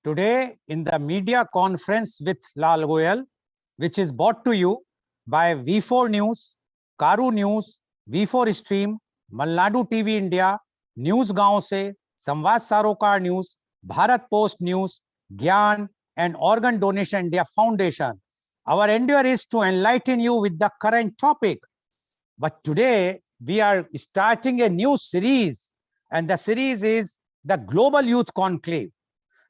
Today in the media conference with Lal Goel, which is brought to you by V4 News, Carunews, V4 Stream, Malnadu TV India, News गांव से, Samvad Sarokar news, Bharat post news, ज्ञान and Organ Donation India Foundation. Our endeavor is to enlighten you with the current topic. But today we are starting a new series, and the series is the Global Youth Conclave.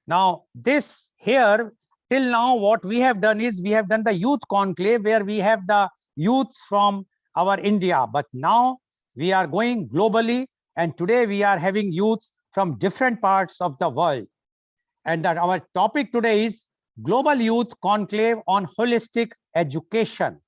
Now, this here, till now, what we have done is we have done the Youth Conclave where we have the youths from our India. But now we are going globally, and today we are having youths from different parts of the world. And that our topic today is Global Youth Conclave on Holistic Education.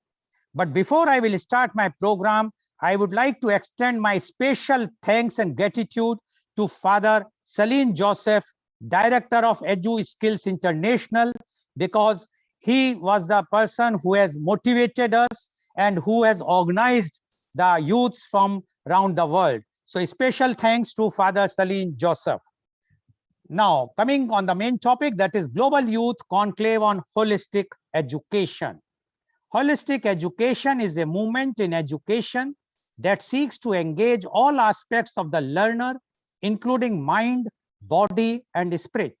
But before I will start my program, I would like to extend my special thanks and gratitude to Father Celine Joseph, Director of 𝐂𝐀𝐑𝐔 International, because he was the person who has motivated us and who has organized the youths from around the world. So a special thanks to Father Celine Joseph. Now, coming on the main topic, that is Global Youth Conclave on Holistic Education. Holistic education is a movement in education that seeks to engage all aspects of the learner, including mind, body, and spirit.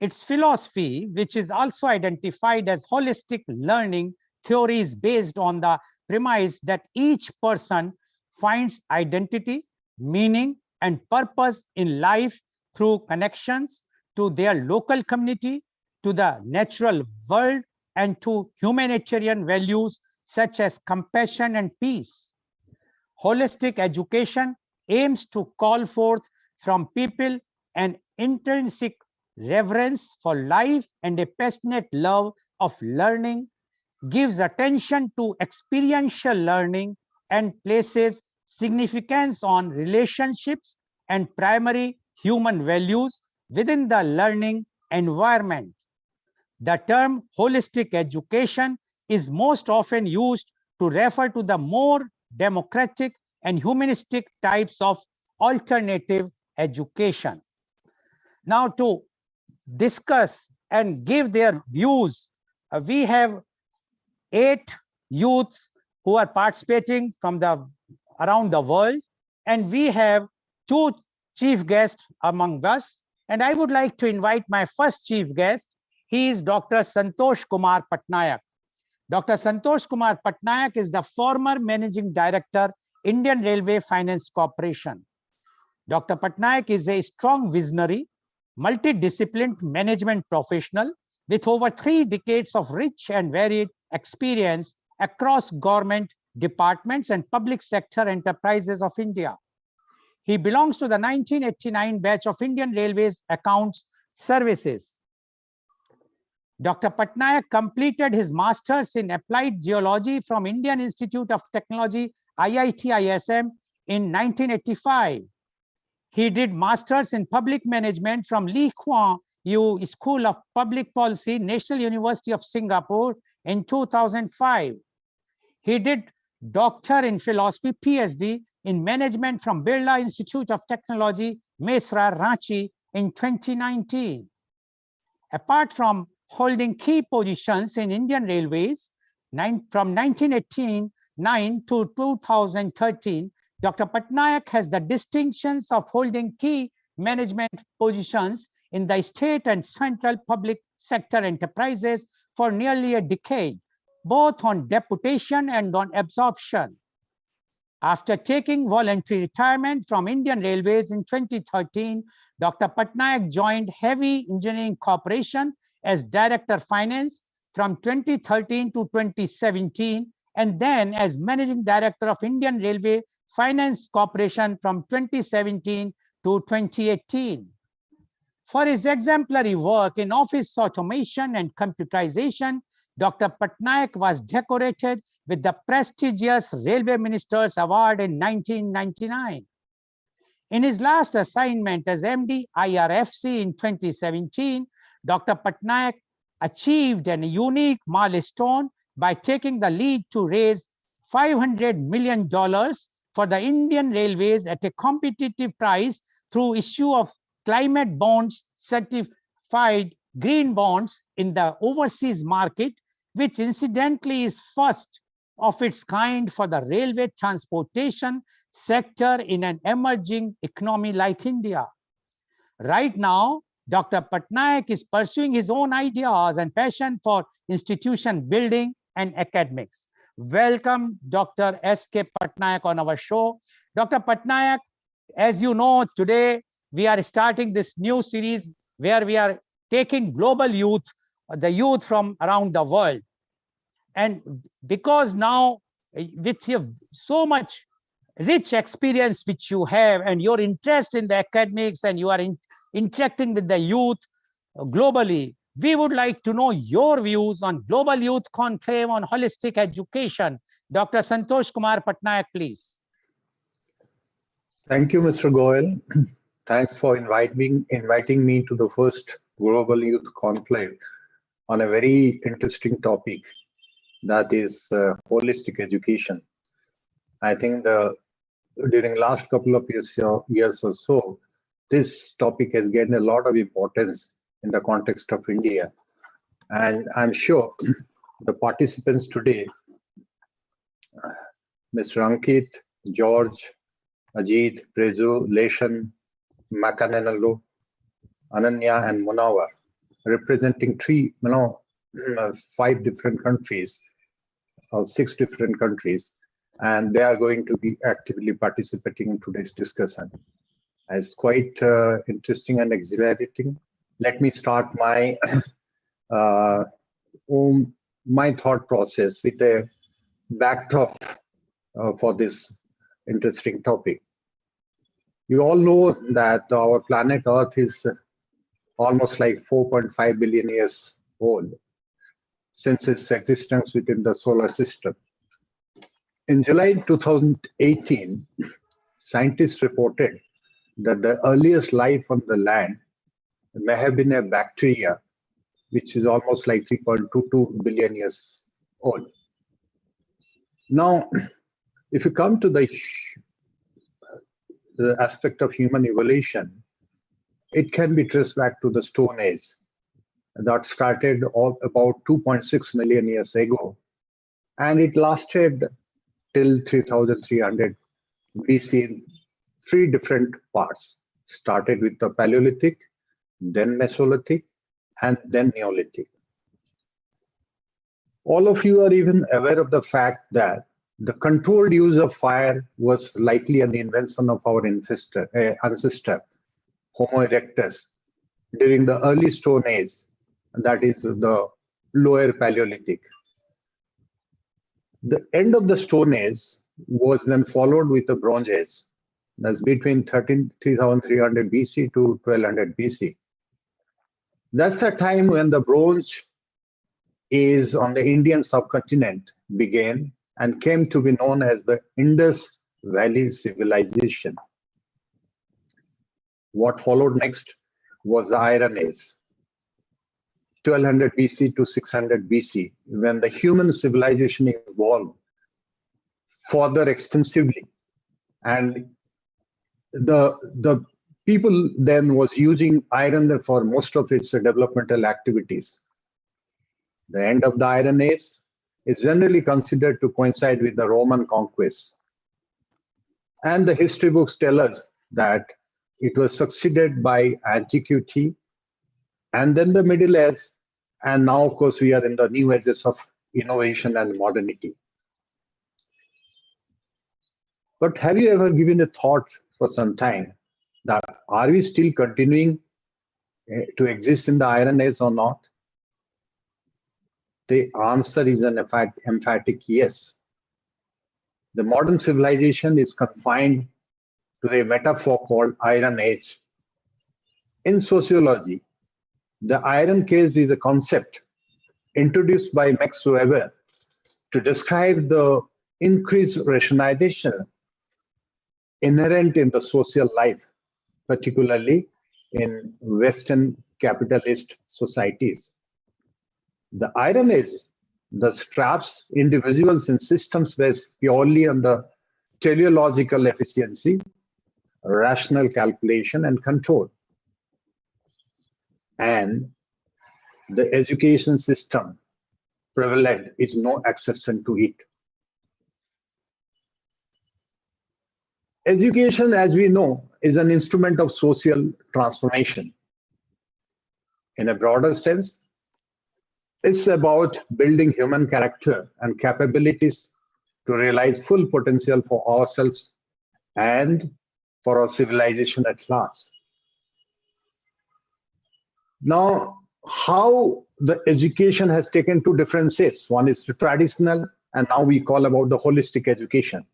Its philosophy, which is also identified as holistic learning theory, is based on the premise that each person finds identity, meaning, and purpose in life through connections to their local community, to the natural world, and to humanitarian values such as compassion and peace. Holistic education aims to call forth from people an intrinsic reverence for life and a passionate love of learning, gives attention to experiential learning, and places significance on relationships and primary human values within the learning environment. The term holistic education is most often used to refer to the more democratic and humanistic types of alternative education. Now, to discuss and give their views, we have 8 youths who are participating from around the world, and we have 2 chief guests among us. And I would like to invite my first chief guest. He is Dr. Santosh Kumar Patnayak. Dr. Santosh Kumar Patnayak is the former Managing Director, Indian Railway Finance Corporation. Dr. Patnayak is a strong visionary, multidisciplined management professional with over 3 decades of rich and varied experience across government departments and public sector enterprises of India. He belongs to the 1989 batch of Indian Railways Accounts Services. Dr. Patnayak completed his master's in applied geology from Indian Institute of Technology, IIT ISM, in 1985. He did master's in public management from 𝐂𝐀𝐑𝐔 School of Public Policy, National University of Singapore, in 2005. He did doctor in philosophy, PhD in management from Birla Institute of Technology, Mesra, Ranchi, in 2019. Apart from holding key positions in Indian Railways from 1989 to 2013, Dr. Patnayak has the distinctions of holding key management positions in the state and central public sector enterprises for nearly a decade, both on deputation and on absorption. After taking voluntary retirement from Indian Railways in 2013, Dr. Patnayak joined Heavy Engineering Corporation as Director Finance from 2013 to 2017, and then as Managing Director of Indian Railway Finance Corporation from 2017 to 2018. For his exemplary work in office automation and computerization, Dr. Patnayak was decorated with the prestigious Railway Minister's Award in 1999. In his last assignment as MD IRFC in 2017, Dr. Patnayak achieved a unique milestone by taking the lead to raise $500 million for the Indian Railways at a competitive price through issue of climate bonds green bonds in the overseas market, which incidentally is first of its kind for the railway transportation sector in an emerging economy like India. Right now, Dr. Patnayak is pursuing his own ideas and passion for institution building and academics. Welcome, Dr. S.K. Patnayak on our show. Dr. Patnayak, as you know, today we are starting this new series where we are taking global youth, the youth from around the world. And because now with your so much rich experience which you have and your interest in the academics and you are interacting with the youth globally, we would like to know your views on Global Youth Conclave on Holistic Education. Dr. Santosh Kumar Patnayak, please. Thank you, Mr. Goel. Thanks for inviting me to the first Global Youth Conclave on a very interesting topic, that is holistic education. I think during last couple of years or so, this topic has gained a lot of importance in the context of India. And I'm sure the participants today, Mr. Ankit, George, Ajit, Prezu, Leshan, Makananalu, Ananya, and Munawar, representing 5 different countries, or 6 different countries, and they are going to be actively participating in today's discussion. It's quite interesting and exhilarating. Let me start my my thought process with a backdrop for this interesting topic. You all know that our planet Earth is almost like 4.5 billion years old since its existence within the solar system. In July 2018, scientists reported that the earliest life on the land may have been a bacteria, which is almost like 3.22 billion years old. Now, if you come to the aspect of human evolution, it can be traced back to the Stone Age that started about 2.6 million years ago, and it lasted till 3300 BC in 3 different parts. Started with the Paleolithic, then Mesolithic, and then Neolithic. All of you are even aware of the fact that the controlled use of fire was likely an invention of our ancestor, Homo erectus, during the early Stone Age, that is the lower Paleolithic. The end of the Stone Age was then followed with the Bronze Age. That's between 3300 BC to 1200 BC. That's the time when the Bronze Age on the Indian subcontinent began and came to be known as the Indus Valley Civilization. What followed next was the Iron Age, 1200 BC to 600 BC, when the human civilization evolved further extensively, and the people then was using iron for most of its developmental activities. The end of the Iron Age is generally considered to coincide with the Roman conquest. And the history books tell us that it was succeeded by antiquity, and then the Middle Age, and now, of course, we are in the new ages of innovation and modernity. But have you ever given a thought for some time that are we still continuing to exist in the Iron Age or not? The answer is an emphatic yes. The modern civilization is confined to a metaphor called Iron Age. In sociology, the iron cage is a concept introduced by Max Weber to describe the increased rationalization inherent in the social life, particularly in Western capitalist societies. The Iron Age thus traps individuals in systems based purely on the teleological efficiency, rational calculation, and control. and the education system prevalent is no exception to it. Education, as we know, is an instrument of social transformation. In a broader sense, it's about building human character and capabilities to realize full potential for ourselves and for our civilization at large. Now, how the education has taken two different shapes. One is the traditional, and now we call about the holistic education.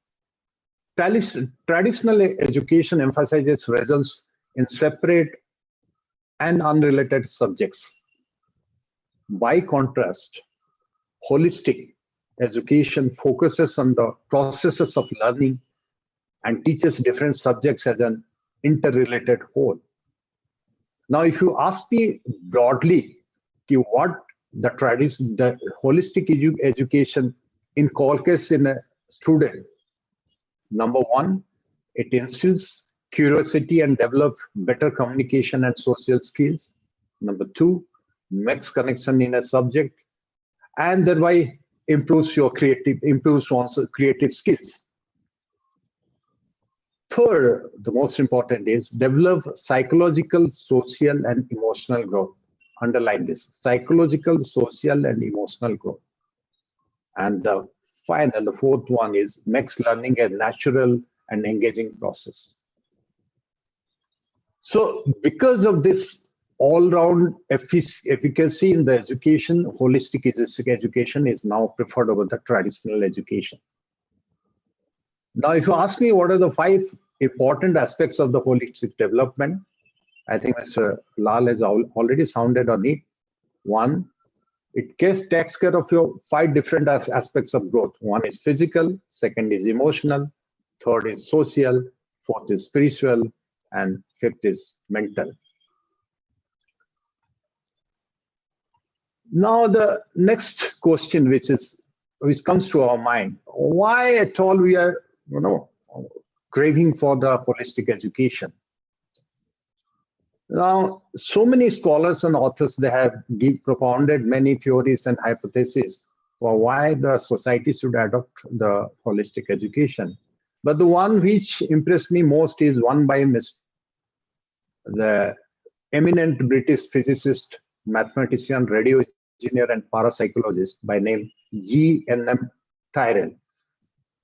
Traditional education emphasizes results in separate and unrelated subjects. By contrast, holistic education focuses on the processes of learning and teaches different subjects as an interrelated whole. Now, if you ask me broadly, what the holistic education inculcates in a student, number one, it instills curiosity and develops better communication and social skills. Number two, makes connection in a subject and thereby improves one's creative skills. Third, the most important is develop psychological, social, and emotional growth. Underline this: psychological, social, and emotional growth. And the fourth one is makes learning a natural and engaging process. So because of this all-round efficacy in the education, holistic education is now preferred over the traditional education. Now, if you ask me what are the 5 important aspects of the holistic development, I think Mr. Lal has already sounded on it. One, it takes care of your 5 different aspects of growth. One is physical, second is emotional, third is social, fourth is spiritual, and fifth is mental. Now, the next question which comes to our mind, why at all we are craving for the holistic education? Now, so many scholars and authors, they have propounded many theories and hypotheses for why the society should adopt the holistic education. But the one which impressed me most is one by the eminent British physicist, mathematician, radio engineer, and parapsychologist by name G.N.M. Tyrrell.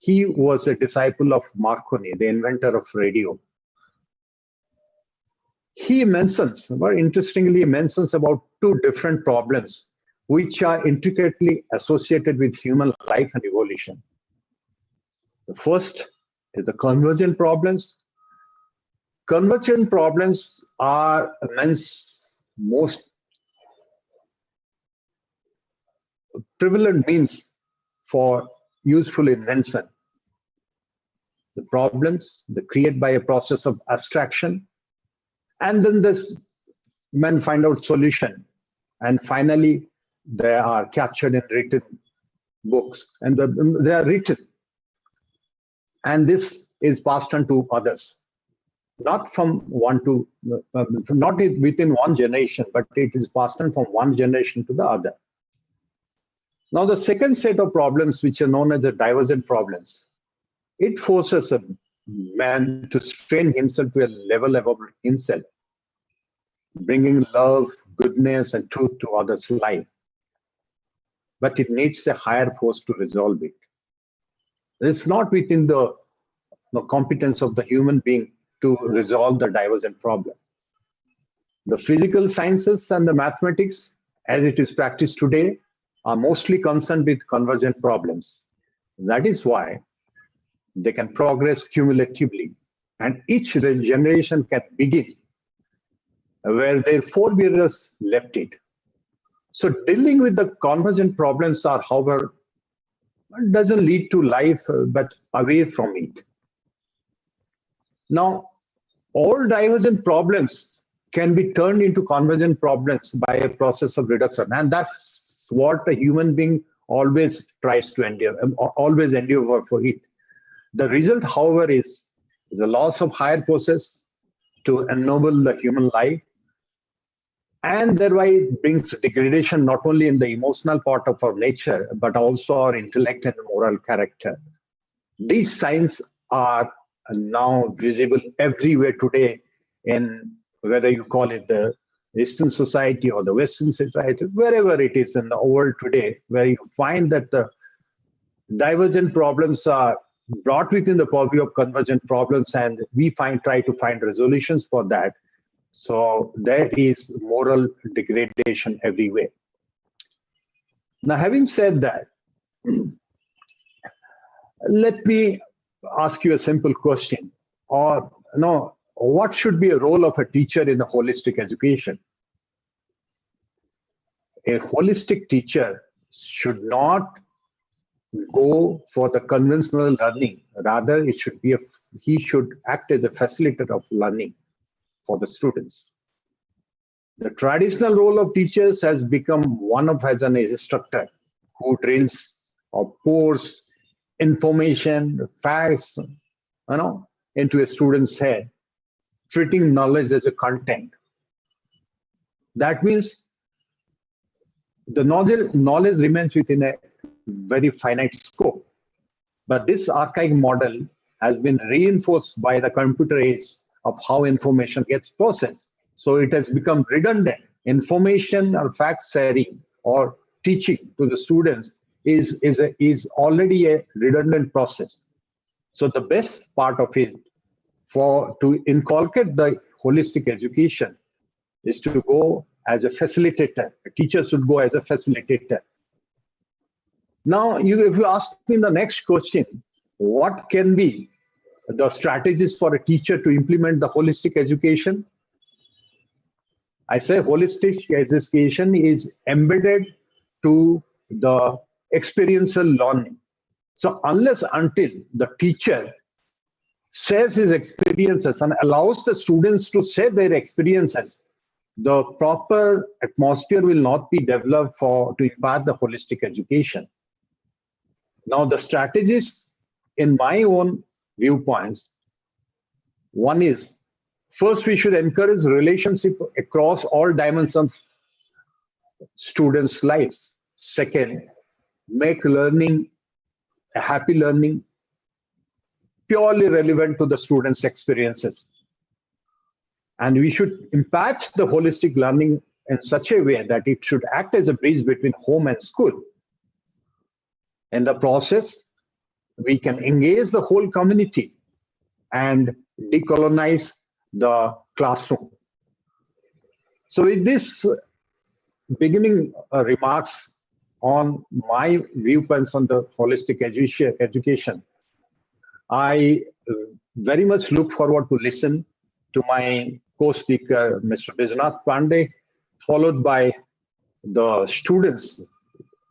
He was a disciple of Marconi, the inventor of radio. He very interestingly mentions about 2 different problems which are intricately associated with human life and evolution. The first is the convergent problems. Convergent problems are man's most prevalent means for useful invention. The problems they create by a process of abstraction, and then this men find out solution, and finally they are captured in written books, and they are written, and this is passed on to others, not within one generation, but it is passed on from one generation to the other. Now, the second set of problems, which are known as the divergent problems, it forces a man to strain himself to a level above himself, bringing love, goodness, and truth to others' life. But it needs a higher force to resolve it. It's not within the competence of the human being to resolve the divergent problem. The physical sciences and the mathematics, as it is practiced today, are mostly concerned with convergent problems. That is why they can progress cumulatively, and each generation can begin where their forebears left it. So dealing with the convergent problems are, however, doesn't lead to life, but away from it. Now, all divergent problems can be turned into convergent problems by a process of reduction, and that's what a human being always tries to endure for it. The result, however, is the loss of higher forces to ennoble the human life, And thereby it brings degradation not only in the emotional part of our nature, but also our intellect and moral character. These signs are now visible everywhere today, in whether you call it the Eastern society or the Western society, wherever it is in the world today, where you find that the divergent problems are brought within the purview of convergent problems, and we try to find resolutions for that. So there is moral degradation everywhere. Now, having said that, let me ask you a simple question. Or no, what should be a role of a teacher in a holistic education? A holistic teacher should not go for the conventional learning. Rather, it should be he should act as a facilitator of learning for the students. The traditional role of teachers has become one of as an instructor who drills or pours information, facts, into a student's head, treating knowledge as a content. That means the knowledge remains within a very finite scope. But this archaic model has been reinforced by the computer age of how information gets processed. So it has become redundant. Information or fact sharing or teaching to the students is already a redundant process. So the best part of it to inculcate the holistic education is to go as a facilitator. A teacher should go as a facilitator. Now, if you ask me the next question, what can be the strategies for a teacher to implement the holistic education? I say holistic education is embedded to the experiential learning. So unless until the teacher shares his experiences and allows the students to share their experiences, the proper atmosphere will not be developed to impart the holistic education. Now, the strategies, in my own viewpoints, one is, first, we should encourage relationship across all dimensions of students' lives. Second, make learning a happy learning, purely relevant to the students' experiences. And we should impact the holistic learning in such a way that it should act as a bridge between home and school. In the process, we can engage the whole community and decolonize the classroom. So with this beginning remarks on my viewpoints on the holistic education, I very much look forward to listen to my co-speaker, Mr. Bijnath Pandey, followed by the students,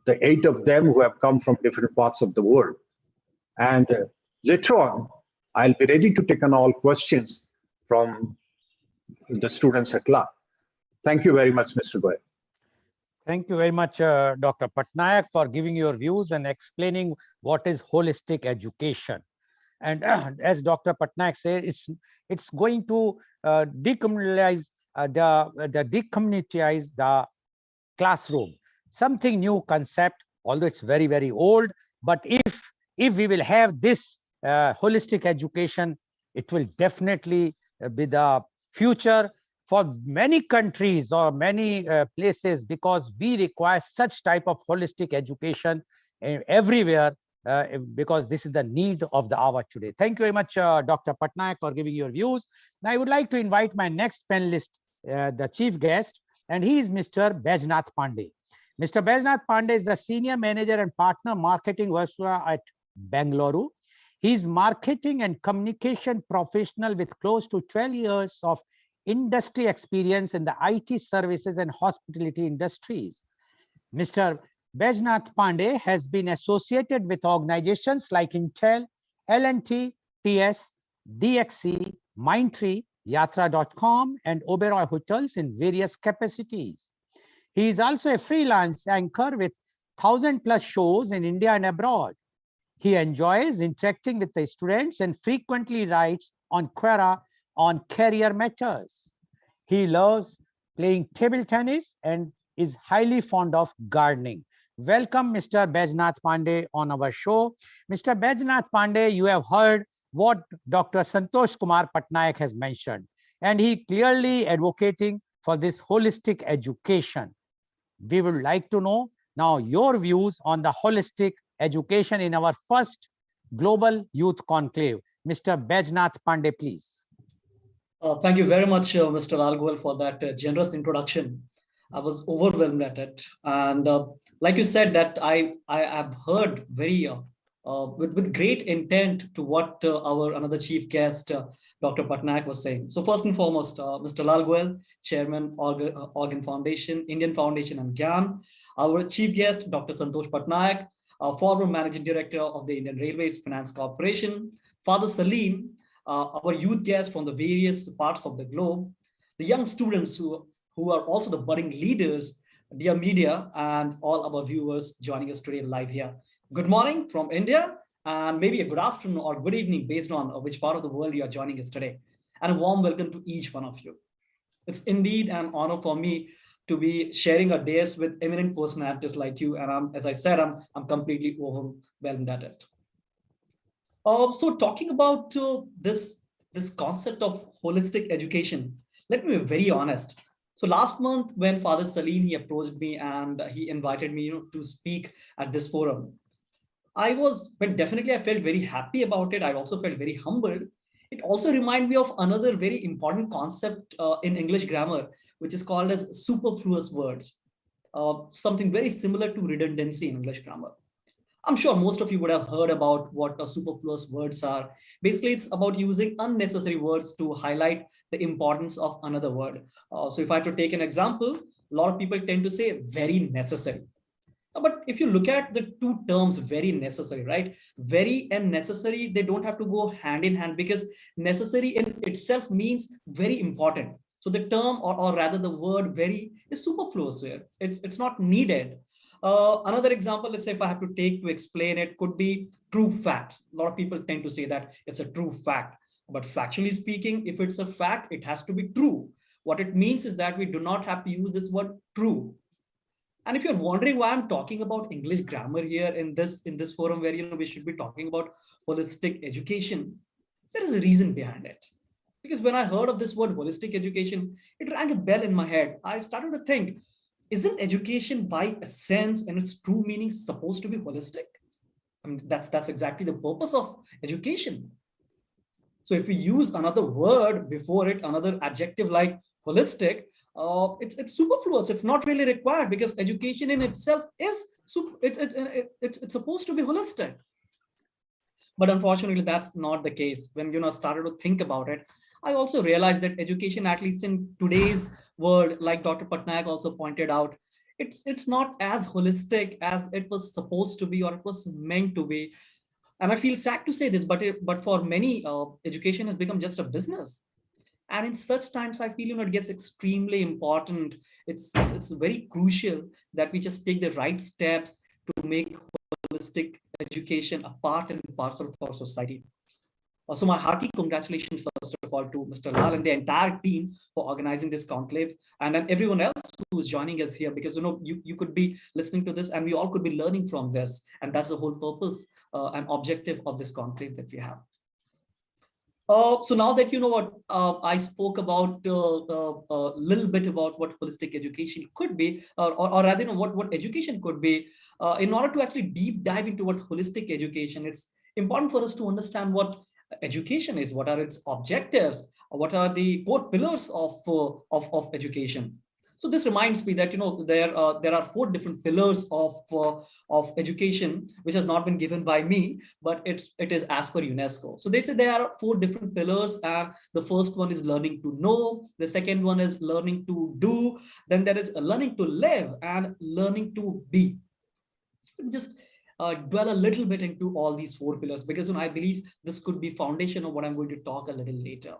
the 8 of them who have come from different parts of the world. And later on, I'll be ready to take on all questions from the students at large. Thank you very much, Mr. Goel. Thank you very much, Dr. Patnayak, for giving your views and explaining what is holistic education. And as Dr. Patnayak said, it's going to decommunalize the classroom. Something new concept, although it's very, very old. But if we will have this holistic education, it will definitely be the future for many countries or many places, because we require such type of holistic education everywhere, because this is the need of the hour today. Thank you very much, Dr. Patnayak, for giving your views. Now, I would like to invite my next panelist, the chief guest, and he is Mr. Bijnath Pandey. Mr. Bijnath Pandey is the Senior Manager and Partner Marketing Viceroy at Bengaluru. He is marketing and communication professional with close to 12 years of industry experience in the IT services and hospitality industries. Mr. Bijnath Pandey has been associated with organizations like Intel, L&T, TS, DXC, Mindtree, Yatra.com, and Oberoi Hotels in various capacities. He is also a freelance anchor with 1,000+ shows in India and abroad. He enjoys interacting with the students and frequently writes on Quora on career matters. He loves playing table tennis, and is highly fond of gardening. Welcome, Mr. Baijnath Pandey, on our show. Mr. Baijnath Pandey, you have heard what Dr. Santosh Kumar Patnayak has mentioned, and he clearly advocating for this holistic education. We would like to know now your views on the holistic education in our first Global Youth Conclave. Mr. Baijnath Pandey, please. Thank you very much, Mr. Lal Goel, for that generous introduction. I was overwhelmed at it. And like you said, that I have heard very with great intent to what our another chief guest, Dr. Patnayak, was saying. So first and foremost, Mr. Lal Goel, Chairman, Organ Foundation, Indian Foundation and GAN. Our chief guest, Dr. Santosh Patnayak, former Managing Director of the Indian Railways Finance Corporation. Father Salim, our youth guests from the various parts of the globe. The young students who are also the budding leaders, dear media, and all our viewers joining us today live here. Good morning from India, and maybe a good afternoon or good evening based on which part of the world you are joining us today. And a warm welcome to each one of you. It's indeed an honor for me to be sharing a dais with eminent personalities like you. And as I said, I'm completely overwhelmed at it. So talking about this concept of holistic education, let me be very honest. So last month when Father Salim, he approached me and he invited me to speak at this forum. I felt very happy about it. I also felt very humbled. It also reminded me of another very important concept in English grammar, which is called as superfluous words, something very similar to redundancy in English grammar. I'm sure most of you would have heard about what superfluous words are. Basically, it's about using unnecessary words to highlight the importance of another word. So if I have to take an example, a lot of people tend to say very necessary. But if you look at the two terms, very necessary, right? Very and necessary, they don't have to go hand in hand, because necessary in itself means very important. So the term or rather the word very is superfluous here. It's not needed. Another example, let's say if I have to take to explain it, could be true facts. A lot of people tend to say that it's a true fact, but factually speaking, if it's a fact, it has to be true. What it means is that we do not have to use this word true. And if you're wondering why I'm talking about English grammar here in this forum where we should be talking about holistic education, there is a reason behind it. Because when I heard of this word holistic education, it rang a bell in my head. I started to think, isn't education by essence and its true meaning supposed to be holistic? I mean, that's exactly the purpose of education. So if we use another word before it, another adjective like holistic, it's superfluous. It's not really required, because education in itself is it's supposed to be holistic. But unfortunately, that's not the case. When I started to think about it, I also realized that education, at least in today's world, like Dr. Patnayak also pointed out, it's not as holistic as it was supposed to be or it was meant to be. And I feel sad to say this, but for many, education has become just a business. And in such times, I feel it gets extremely important. It's very crucial that we just take the right steps to make holistic education a part and parcel of our society. So my hearty congratulations, first of all, to Mr. Lal and the entire team for organizing this conclave, and then everyone else who's joining us here, because you could be listening to this and we all could be learning from this. And that's the whole purpose and objective of this conclave that we have. So now that what I spoke about a little bit about what holistic education could be, or rather what education could be, in order to actually deep dive into what holistic education, it's important for us to understand what education is, what are its objectives, what are the core pillars of education. So this reminds me that there are 4 different pillars of education, which has not been given by me, but it is as per UNESCO. So they say there are 4 different pillars, and the first one is learning to know, the second one is learning to do, then there is learning to live, and learning to be. Just dwell a little bit into all these 4 pillars, because I believe this could be foundation of what I'm going to talk a little later.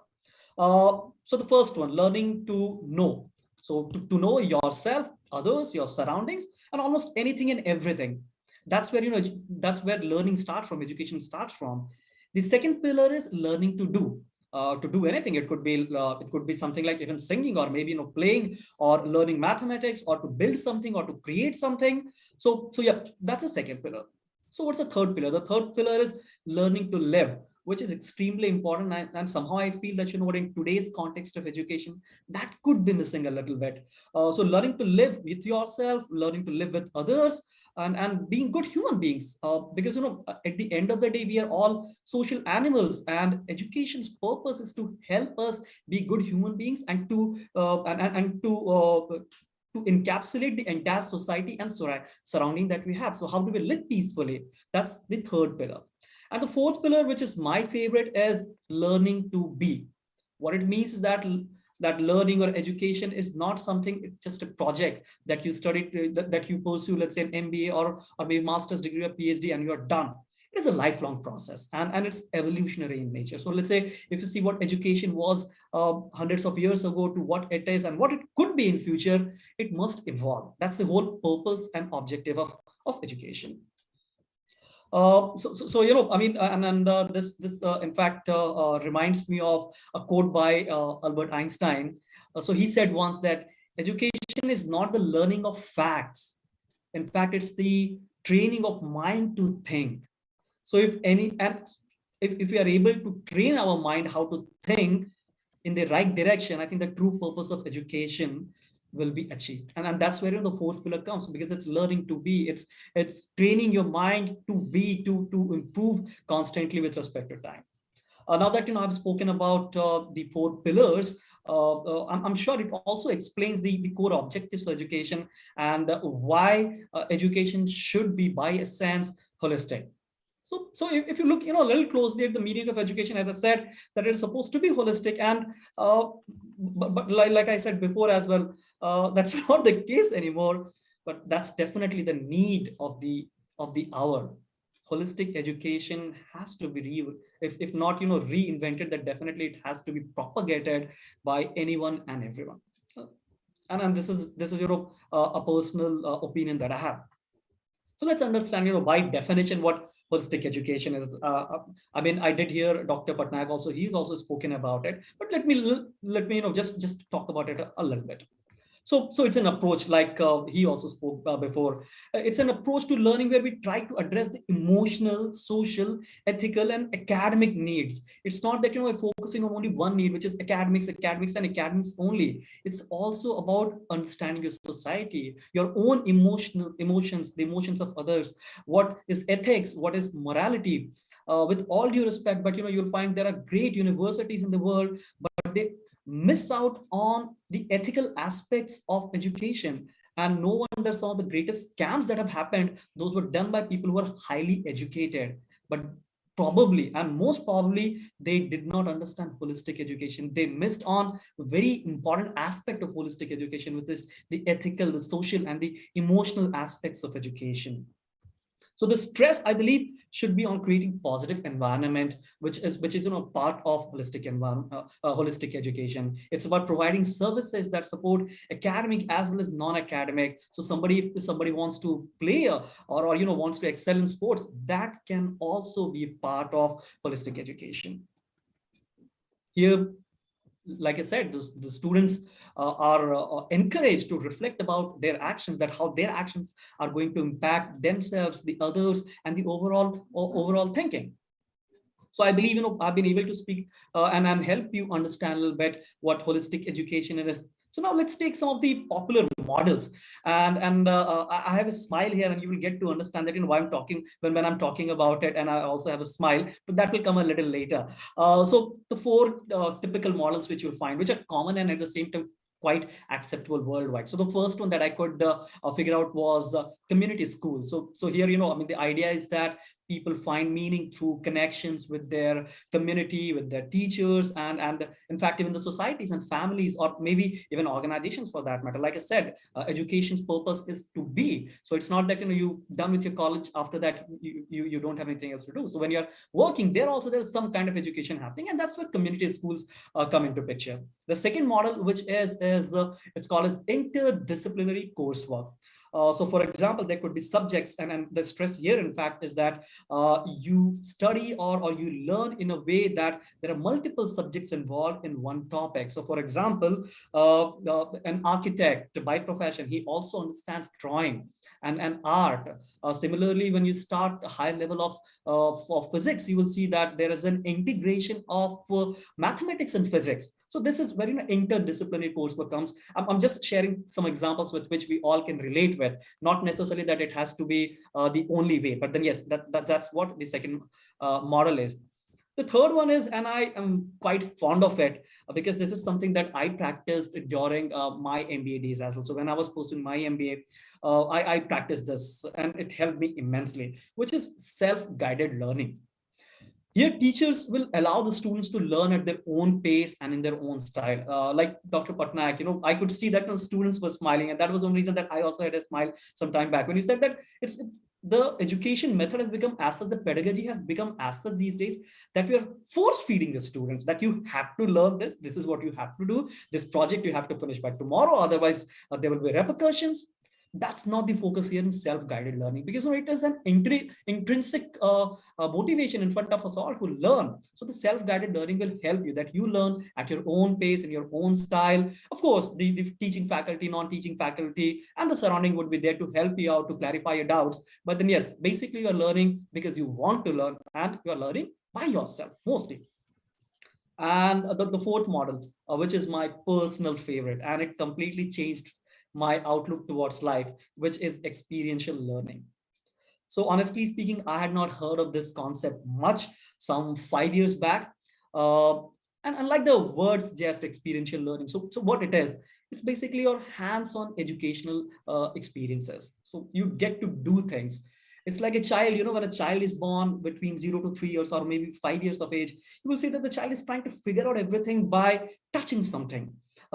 So the first one, learning to know. So to know yourself, others, your surroundings, and almost anything and everything. That's where that's where learning starts from, education starts from. The second pillar is learning to do. to do anything. It could be something like even singing, or maybe playing, or learning mathematics, or to build something, or to create something. So yeah, that's the second pillar. So what's the third pillar? The third pillar is learning to live, which is extremely important. And somehow I feel that, in today's context of education, that could be missing a little bit. So learning to live with yourself, learning to live with others, and being good human beings, because at the end of the day, we are all social animals, and education's purpose is to help us be good human beings, and to encapsulate the entire society and surrounding that we have. So how do we live peacefully? That's the third pillar. And the fourth pillar, which is my favorite, is learning to be. What it means is that learning or education is not something, it's just a project that you study, that you pursue, let's say an MBA or maybe master's degree or PhD, and you're done. It is a lifelong process, and it's evolutionary in nature. So let's say if you see what education was hundreds of years ago to what it is and what it could be in future, it must evolve. That's the whole purpose and objective of education. I mean, this in fact reminds me of a quote by Albert Einstein. So he said once that education is not the learning of facts. In fact, it's the training of mind to think. So if we are able to train our mind how to think in the right direction, I think the true purpose of education will be achieved. And that's where the fourth pillar comes, because it's learning to be, it's training your mind to be, to improve constantly with respect to time. Now that I've spoken about the four pillars, I'm sure it also explains the core objectives of education, and why education should be by essence holistic. So if you look a little closely at the meaning of education, as I said, that it's supposed to be holistic, and but like I said before as well, that's not the case anymore. But that's definitely the need of the hour. Holistic education has to be if not reinvented, that definitely it has to be propagated by anyone and everyone. And this is a personal opinion that I have. So let's understand by definition what holistic education is. I mean, I did hear Dr. Patnayak also, he's also spoken about it, but let me just talk about it a little bit. So it's an approach, like he also spoke before. It's an approach to learning where we try to address the emotional, social, ethical, and academic needs. It's not that we're focusing on only one need, which is academics, and academics only. It's also about understanding your society, your own emotions, the emotions of others. What is ethics? What is morality? With all due respect, but you'll find there are great universities in the world, but they miss out on the ethical aspects of education. And no wonder some of the greatest scams that have happened, those were done by people who are highly educated, but probably, and most probably, they did not understand holistic education. They missed on a very important aspect of holistic education, which is the ethical, the social, and the emotional aspects of education. So the stress, I believe, should be on creating positive environment, which is part of holistic holistic education. It's about providing services that support academic as well as non-academic. So if somebody wants to play or wants to excel in sports, that can also be part of holistic education. Here, like I said, the students are encouraged to reflect about their actions, that how their actions are going to impact themselves, the others, and the overall thinking. So I believe I've been able to speak and help you understand a little bit what holistic education is. So now let's take some of the popular models, and I have a smile here, and you will get to understand that why I'm talking when I'm talking about it, and I also have a smile, but that will come a little later. So the four typical models which you'll find, which are common and at the same time quite acceptable worldwide. So the first one that I could figure out was community school. So here, I mean, the idea is that people find meaning through connections with their community, with their teachers, and in fact, even the societies and families, or maybe even organizations for that matter. Like I said, education's purpose is to be. So it's not that, you done with your college, after that, you don't have anything else to do. So when you're working, there's some kind of education happening, and that's where community schools come into picture. The second model, which is it's called as interdisciplinary coursework. So for example, there could be subjects, and the stress here, in fact, is that you study or you learn in a way that there are multiple subjects involved in one topic. So for example, an architect by profession, he also understands drawing and art. Similarly, when you start a high level of physics, you will see that there is an integration of mathematics and physics. So this is where interdisciplinary coursework comes. I'm just sharing some examples with which we all can relate with, not necessarily that it has to be the only way, but then yes, that's what the second model is. The third one is, and I am quite fond of it because this is something that I practiced during my MBA days as well. So when I was pursuing my MBA, I practiced this and it helped me immensely, which is self-guided learning. Here, teachers will allow the students to learn at their own pace and in their own style. Like Dr. Patnayak, I could see that students were smiling, and that was one reason that I also had a smile some time back when you said that the education method has become as such, the pedagogy has become as such these days, that we are force feeding the students that you have to learn this. This is what you have to do. This project you have to finish by tomorrow, otherwise there will be repercussions. That's not the focus here in self-guided learning, because it is an intrinsic motivation in front of us all to learn. So the self-guided learning will help you that you learn at your own pace, in your own style. Of course, the teaching faculty, non-teaching faculty, and the surrounding would be there to help you out, to clarify your doubts. But then yes, basically you're learning because you want to learn, and you're learning by yourself mostly. And the fourth model, which is my personal favorite, and it completely changed my outlook towards life, which is experiential learning. So honestly speaking, I had not heard of this concept much some 5 years back. And unlike the words just experiential learning, so what it is, it's basically your hands-on educational experiences. So you get to do things. It's like a child, when a child is born between 0 to 3 years or maybe 5 years of age, you will see that the child is trying to figure out everything by touching something,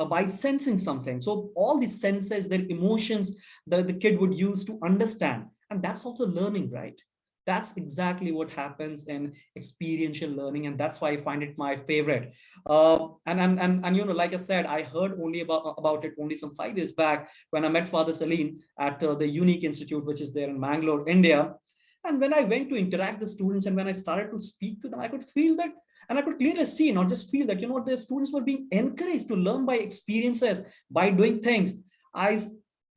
by sensing something. So all these senses, their emotions, the kid would use to understand. And that's also learning, right? That's exactly what happens in experiential learning, and that's why I find it my favorite. And like I said, I heard only about it only some 5 years back when I met Father Salim at the 𝐂𝐀𝐑𝐔 Institute, which is there in Mangalore, India. And when I went to interact with the students and when I started to speak to them, I could feel that, and I could clearly see, not just feel that, the students were being encouraged to learn by experiences, by doing things.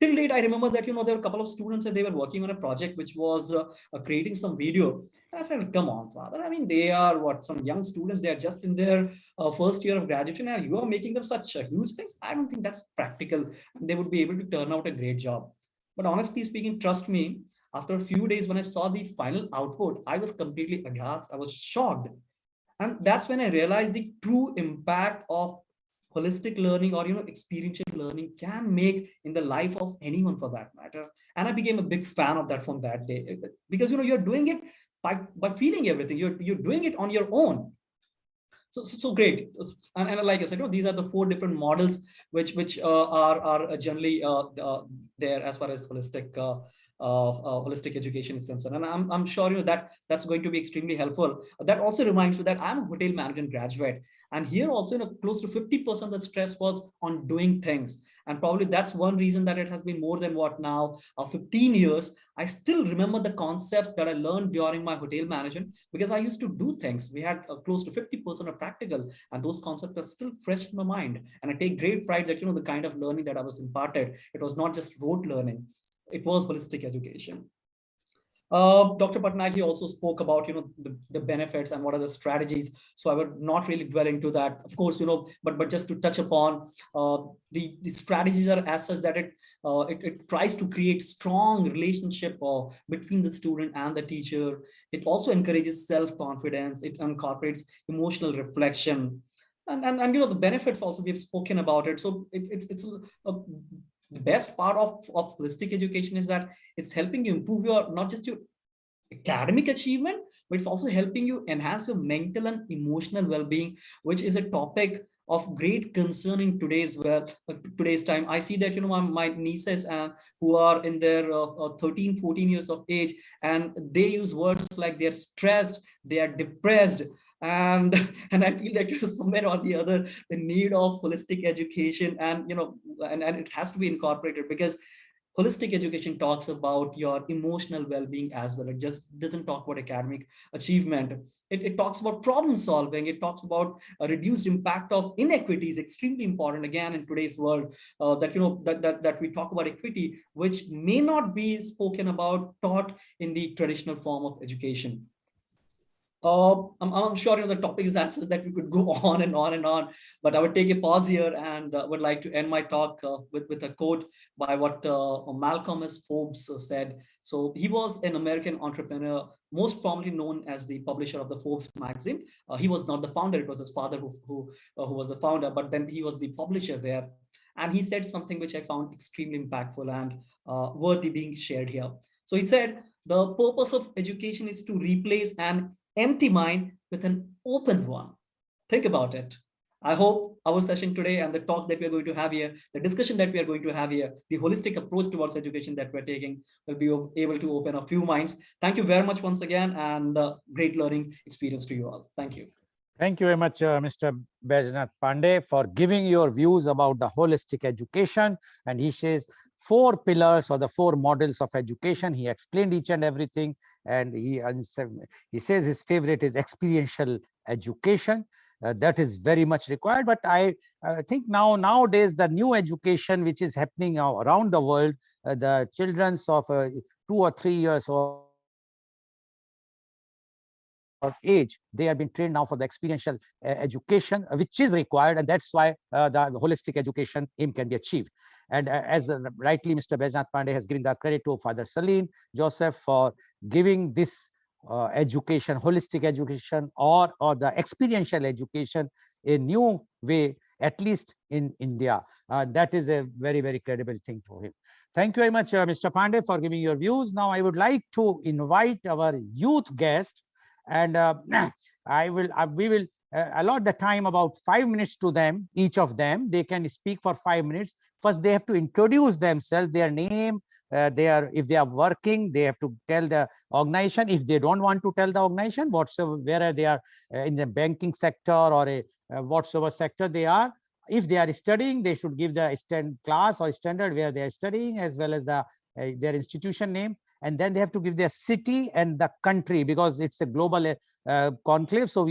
Till date, I remember that, there were a couple of students and they were working on a project which was creating some video. And I felt, come on, Father. I mean, they are some young students. They are just in their first year of graduation, and you are making them such huge things. I don't think that's practical. They would be able to turn out a great job. But honestly speaking, trust me, after a few days, when I saw the final output, I was completely aghast. I was shocked. And that's when I realized the true impact of holistic learning or experiential learning can make in the life of anyone for that matter. And I became a big fan of that from that day, because you're doing it by feeling everything. You're doing it on your own. So great. And like I said, these are the 4 different models which are generally there as far as holistic education is concerned. And I'm sure that's going to be extremely helpful. That also reminds me that I'm a hotel management graduate, and here also close to 50% of the stress was on doing things. And probably that's one reason that it has been more than 15 years. I still remember the concepts that I learned during my hotel management, because I used to do things. We had close to 50% of practical, and those concepts are still fresh in my mind. And I take great pride that the kind of learning that I was imparted, it was not just rote learning. It was holistic education. Dr. Patnayak also spoke about the benefits and what are the strategies. So I would not really dwell into that, of course, but just to touch upon the strategies are as such that it tries to create strong relationship between the student and the teacher. It also encourages self-confidence. It incorporates emotional reflection. And the benefits also, we have spoken about it. So it's the best part of holistic education is that it's helping you improve not just your academic achievement, but it's also helping you enhance your mental and emotional well-being, which is a topic of great concern in today's time. I see that my nieces who are in their 13, 14 years of age, and they use words like they're stressed, they are depressed. And I feel that somewhere or the other, the need of holistic education and and it has to be incorporated, because holistic education talks about your emotional well-being as well. It just doesn't talk about academic achievement. It talks about problem solving. It talks about a reduced impact of inequity is extremely important again in today's world, that that we talk about equity, which may not be spoken about, taught in the traditional form of education. I'm sure the topic is answers that we could go on and on and on, but I would take a pause here and would like to end my talk with a quote by what Malcolm S. Forbes said. So he was an American entrepreneur, most prominently known as the publisher of the Forbes magazine. He was not the founder; it was his father who was the founder, but then he was the publisher there. And he said something which I found extremely impactful and worthy being shared here. So he said, the purpose of education is to replace an empty mind with an open one. Think about it. I hope our session today and the talk that we are going to have here, the discussion that we are going to have here, the holistic approach towards education that we're taking will be able to open a few minds. Thank you very much once again, and great learning experience to you all. Thank you. Thank you very much, Mr. Baijnath Pandey, for giving your views about the holistic education. And he says 4 pillars or the 4 models of education. He explained each and everything. And he says his favorite is experiential education. That is very much required. But I think nowadays, the new education which is happening around the world, the children of 2 or 3 years old age, they have been trained now for the experiential education, which is required, and that's why the holistic education aim can be achieved. And as rightly Mr. Baijnath Pandey has given the credit to Father Salim Joseph for giving this education, holistic education, or the experiential education, a new way, at least in India. That is a very, very credible thing for him. Thank you very much, Mr. Pandey, for giving your views. Now I would like to invite our youth guest, and we will allot the time about 5 minutes to them, each of them. They can speak for 5 minutes. First, they have to introduce themselves, their name, if they are working, they have to tell the organization. If they don't want to tell the organization, whatsoever, whether they are in the banking sector or a whatsoever sector they are. If they are studying, they should give the class or standard where they are studying, as well as the their institution name. And then they have to give their city and the country, because it's a global conclave. So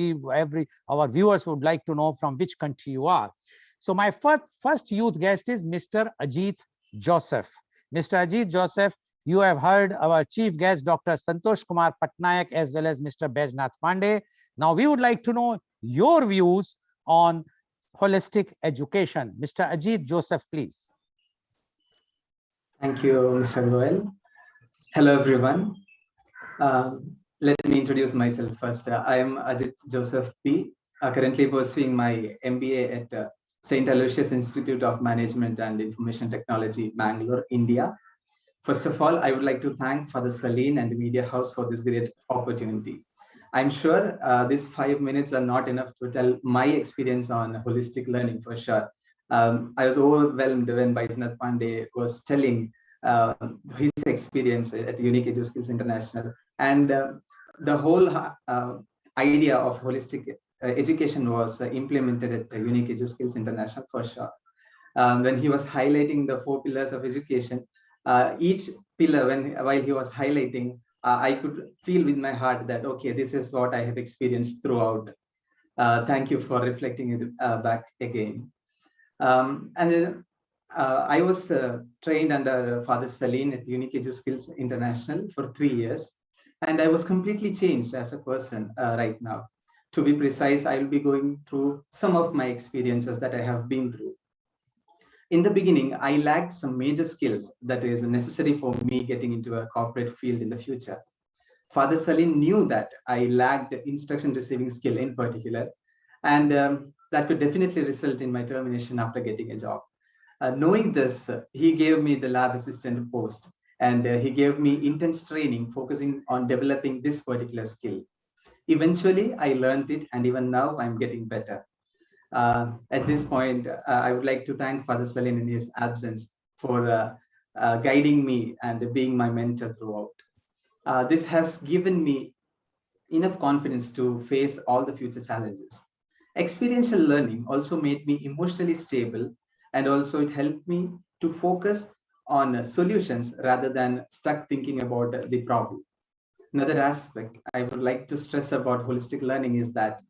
our viewers would like to know from which country you are. So my first youth guest is Mr. 𝐂𝐀𝐑𝐔 Joseph. Mr. 𝐂𝐀𝐑𝐔 Joseph, you have heard our chief guest, Dr. Santosh Kumar Patnayak, as well as Mr. Baijnath Pandey. Now we would like to know your views on holistic education. Mr. 𝐂𝐀𝐑𝐔 Joseph, please. Thank you, Mr. Goel. Hello, everyone. Let me introduce myself first. I am 𝐂𝐀𝐑𝐔 Joseph P., currently pursuing my MBA at St. Aloysius Institute of Management and Information Technology, Bangalore, India. First of all, I would like to thank Father Salim and the Media House for this great opportunity. I'm sure these 5 minutes are not enough to tell my experience on holistic learning for sure. I was overwhelmed when Baijnath Pandey was telling his experience at 𝐂𝐀𝐑𝐔 𝐍𝐄𝐼𝐒 International, and the whole idea of holistic education was implemented at 𝐂𝐂𝐑𝐔 𝐍𝐄𝐼𝐒 International for sure. When he was highlighting the 4 pillars of education, each pillar, while he was highlighting, I could feel with my heart that, okay, this is what I have experienced throughout. Thank you for reflecting it back again. I was trained under Father Salim at 𝐂𝐂𝐑𝐔 𝐍𝐄𝐼𝐒 International for 3 years, and I was completely changed as a person right now. To be precise, I will be going through some of my experiences that I have been through. In the beginning, I lacked some major skills that is necessary for me getting into a corporate field in the future. Father Salim knew that I lacked instruction receiving skill in particular, and that could definitely result in my termination after getting a job. Knowing this, he gave me the lab assistant post, and he gave me intense training focusing on developing this particular skill. Eventually, I learned it, and even now I'm getting better. At this point, I would like to thank Father Salim in his absence for guiding me and being my mentor throughout. This has given me enough confidence to face all the future challenges. Experiential learning also made me emotionally stable, and also it helped me to focus on solutions rather than stuck thinking about the problem. Another aspect I would like to stress about holistic learning is that,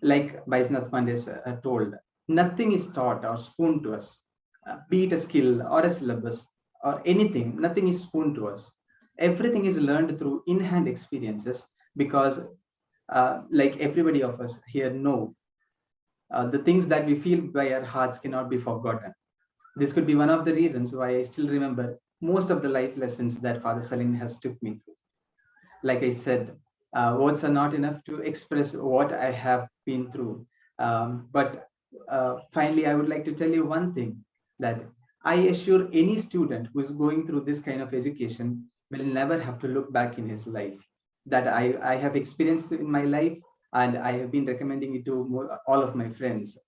like Vaishnath Pandey told, nothing is taught or spoon to us, be it a skill or a syllabus or anything, nothing is spoon to us. Everything is learned through in-hand experiences because like everybody of us here know, the things that we feel by our hearts cannot be forgotten. This could be one of the reasons why I still remember most of the life lessons that Father Salim has took me through. Like I said, words are not enough to express what I have been through. But finally, I would like to tell you one thing, that I assure any student who is going through this kind of education will never have to look back in his life. That I have experienced in my life, and I have been recommending it to all of my friends,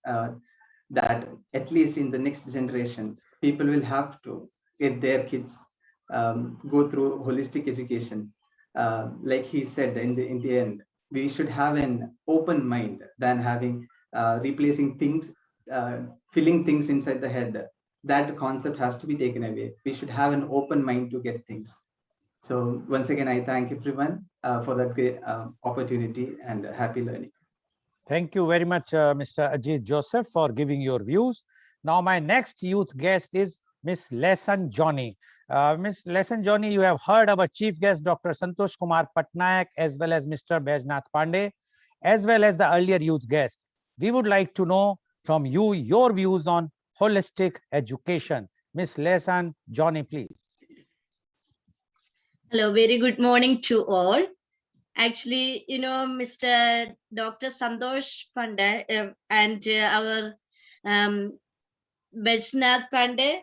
that at least in the next generation, people will have to get their kids go through holistic education. Like he said, in the end, we should have an open mind than having replacing things, filling things inside the head. That concept has to be taken away. We should have an open mind to get things. So once again, I thank everyone for that great opportunity, and happy learning. Thank you very much, Mr. Ajit Joseph, for giving your views. Now, my next youth guest is Miss Lesson Johnny. Miss Lesson Johnny, you have heard our chief guest, Dr. Santosh Kumar Patnayak, as well as Mr. Vaishnath Pandey, as well as the earlier youth guest. We would like to know from you your views on holistic education. Miss Lesson Johnny, please. Hello, very good morning to all. Actually, Mr. Dr. Santosh Pandey and our Vaishnath Pandey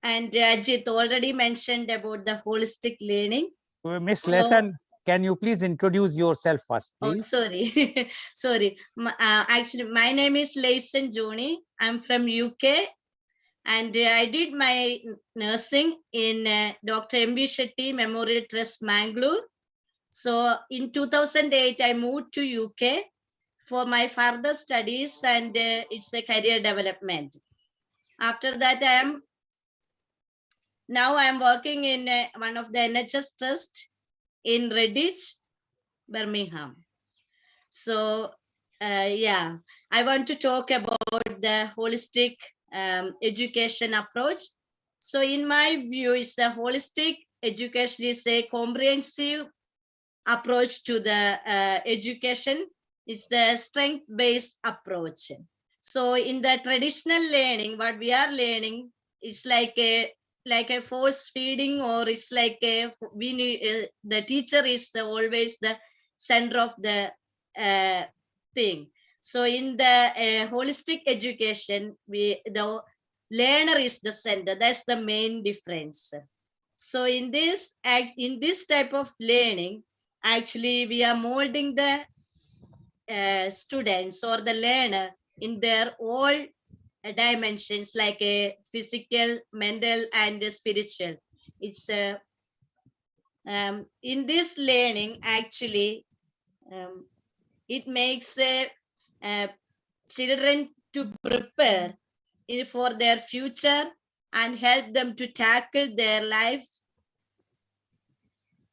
and Ajit already mentioned about the holistic learning. Miss Lesson, can you please introduce yourself first, please? Oh, sorry. Sorry. Actually, my name is Lesson Johnny. I'm from UK. And I did my nursing in Dr. M.B. Shetty Memorial Trust, Mangalore. So in 2008, I moved to UK for my further studies, and it's a career development. After that, I am working in one of the NHS trust in Redditch, Birmingham. So yeah, I want to talk about the holistic education approach. So in my view, it's the holistic education is a comprehensive approach to the education. It's the strength-based approach. So in the traditional learning, what we are learning is like a force feeding, or it's like the teacher is always the center of the thing. So in the holistic education, the learner is the center. That's the main difference. So in this type of learning, actually we are molding the students or the learner in their all dimensions, like a physical, mental, and spiritual. It's in this learning, actually, it makes children to prepare for their future and help them to tackle their life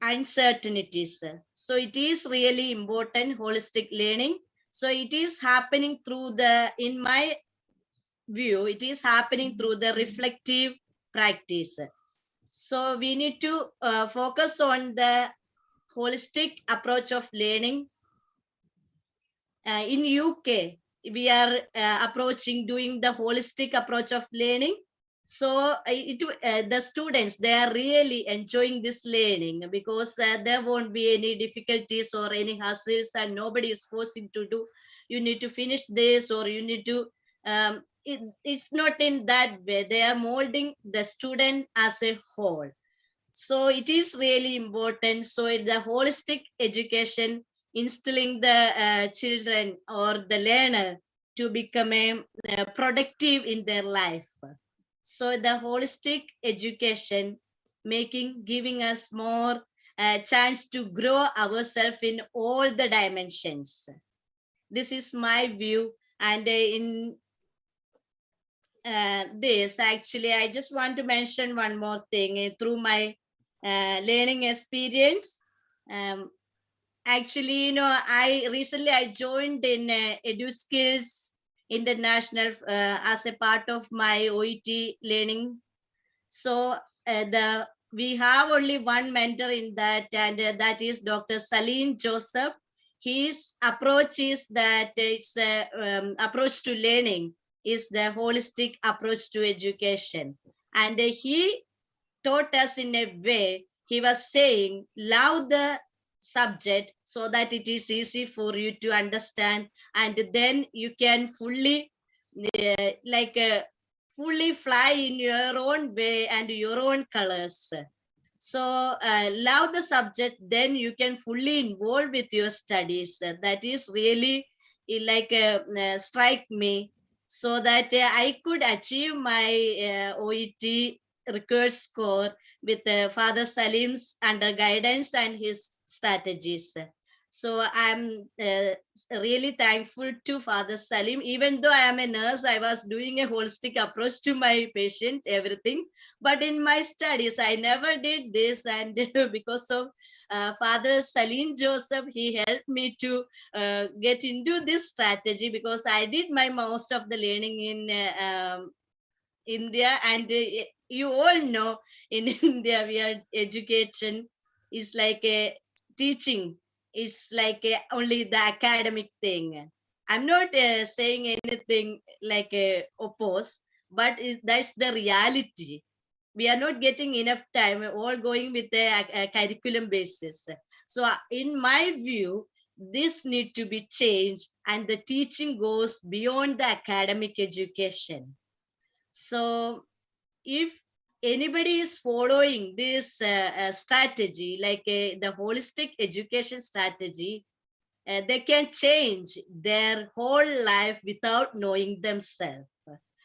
uncertainties. So it is really important, holistic learning. So it is happening through in my view, it is happening through the reflective practice. So we need to focus on the holistic approach of learning. In UK, we are doing the holistic approach of learning. So the students, they are really enjoying this learning because there won't be any difficulties or any hassles, and nobody is forcing to do, you need to finish this, or you need to, it's not in that way. They are molding the student as a whole. So it is really important. So in the holistic education, instilling the children or the learner to become productive in their life. So the holistic education giving us more chance to grow ourselves in all the dimensions. This is my view. And this, actually, I just want to mention one more thing through my learning experience. Actually, I recently joined in EduSkills International as a part of my OET learning. So we have only one mentor in that, and that is Dr. Salim Joseph. His approach is that it's approach to learning is the holistic approach to education, and he taught us in a way. He was saying, love the subject so that it is easy for you to understand, and then you can fully fully fly in your own way and your own colors. So love the subject, then you can fully involve with your studies. That is really strike me, so that I could achieve my OET record score with Father Salim's under guidance and his strategies. So I'm really thankful to Father Salim. Even though I am a nurse, I was doing a holistic approach to my patients, everything. But in my studies, I never did this. And because of Father Salim Joseph, he helped me to get into this strategy, because I did my most of the learning in India. And you all know in India, education is like a teaching, is like only the academic thing. I'm not saying anything like oppose, but that's the reality. We are not getting enough time, all going with a curriculum basis. So in my view, this need to be changed, and the teaching goes beyond the academic education. So if anybody is following this strategy, like the holistic education strategy, they can change their whole life without knowing themselves.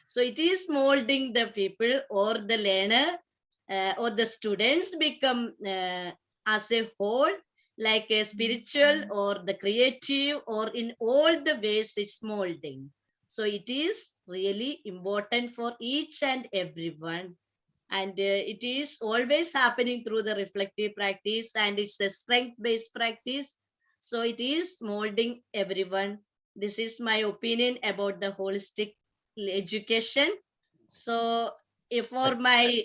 So it is molding the people or the learner or the students become as a whole, like a spiritual or the creative, or in all the ways it's molding. So it is really important for each and everyone. And it is always happening through the reflective practice, and it's a strength-based practice. So it is molding everyone. This is my opinion about the holistic education. So if for my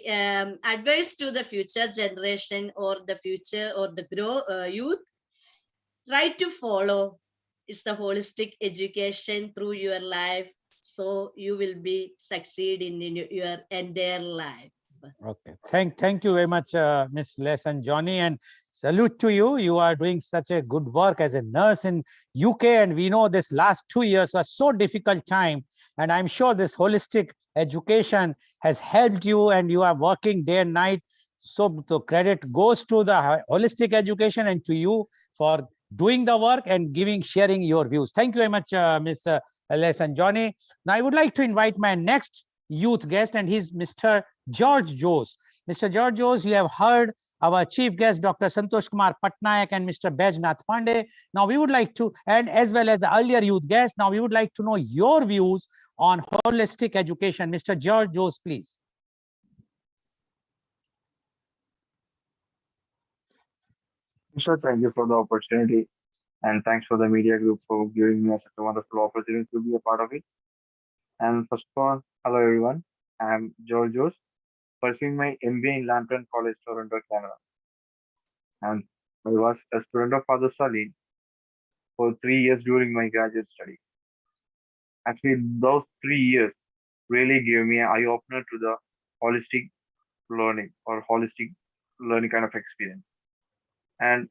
advice to the future generation, or the future or the youth, try to follow is the holistic education through your life, so you will be succeeding in your entire life. Okay, thank you very much, Miss Les and Johnny, and salute to you. You are doing such a good work as a nurse in UK, and we know this last 2 years was so difficult time, and I'm sure this holistic education has helped you, and you are working day and night. So the credit goes to the holistic education and to you for doing the work and sharing your views. Thank you very much, Miss Les and Johnny. Now I would like to invite my next youth guest, and he's Mr. George Jose. Mr. George Jose, you have heard our chief guest, Dr. Santosh Kumar Patnayak and Mr. Baijnath Pandey. Now we would like to, and as well as the earlier youth guest, now we would like to know your views on holistic education. Mr. George Jose, please. Sir, thank you for the opportunity, and thanks for the media group for giving me such a wonderful opportunity to be a part of it. And first of all, hello everyone. I'm George Jose, pursuing my MBA in Lambton College, Toronto, Canada. And I was a student of Father Salim for 3 years during my graduate study. Actually, those 3 years really gave me an eye-opener to the holistic learning or holistic learning kind of experience. And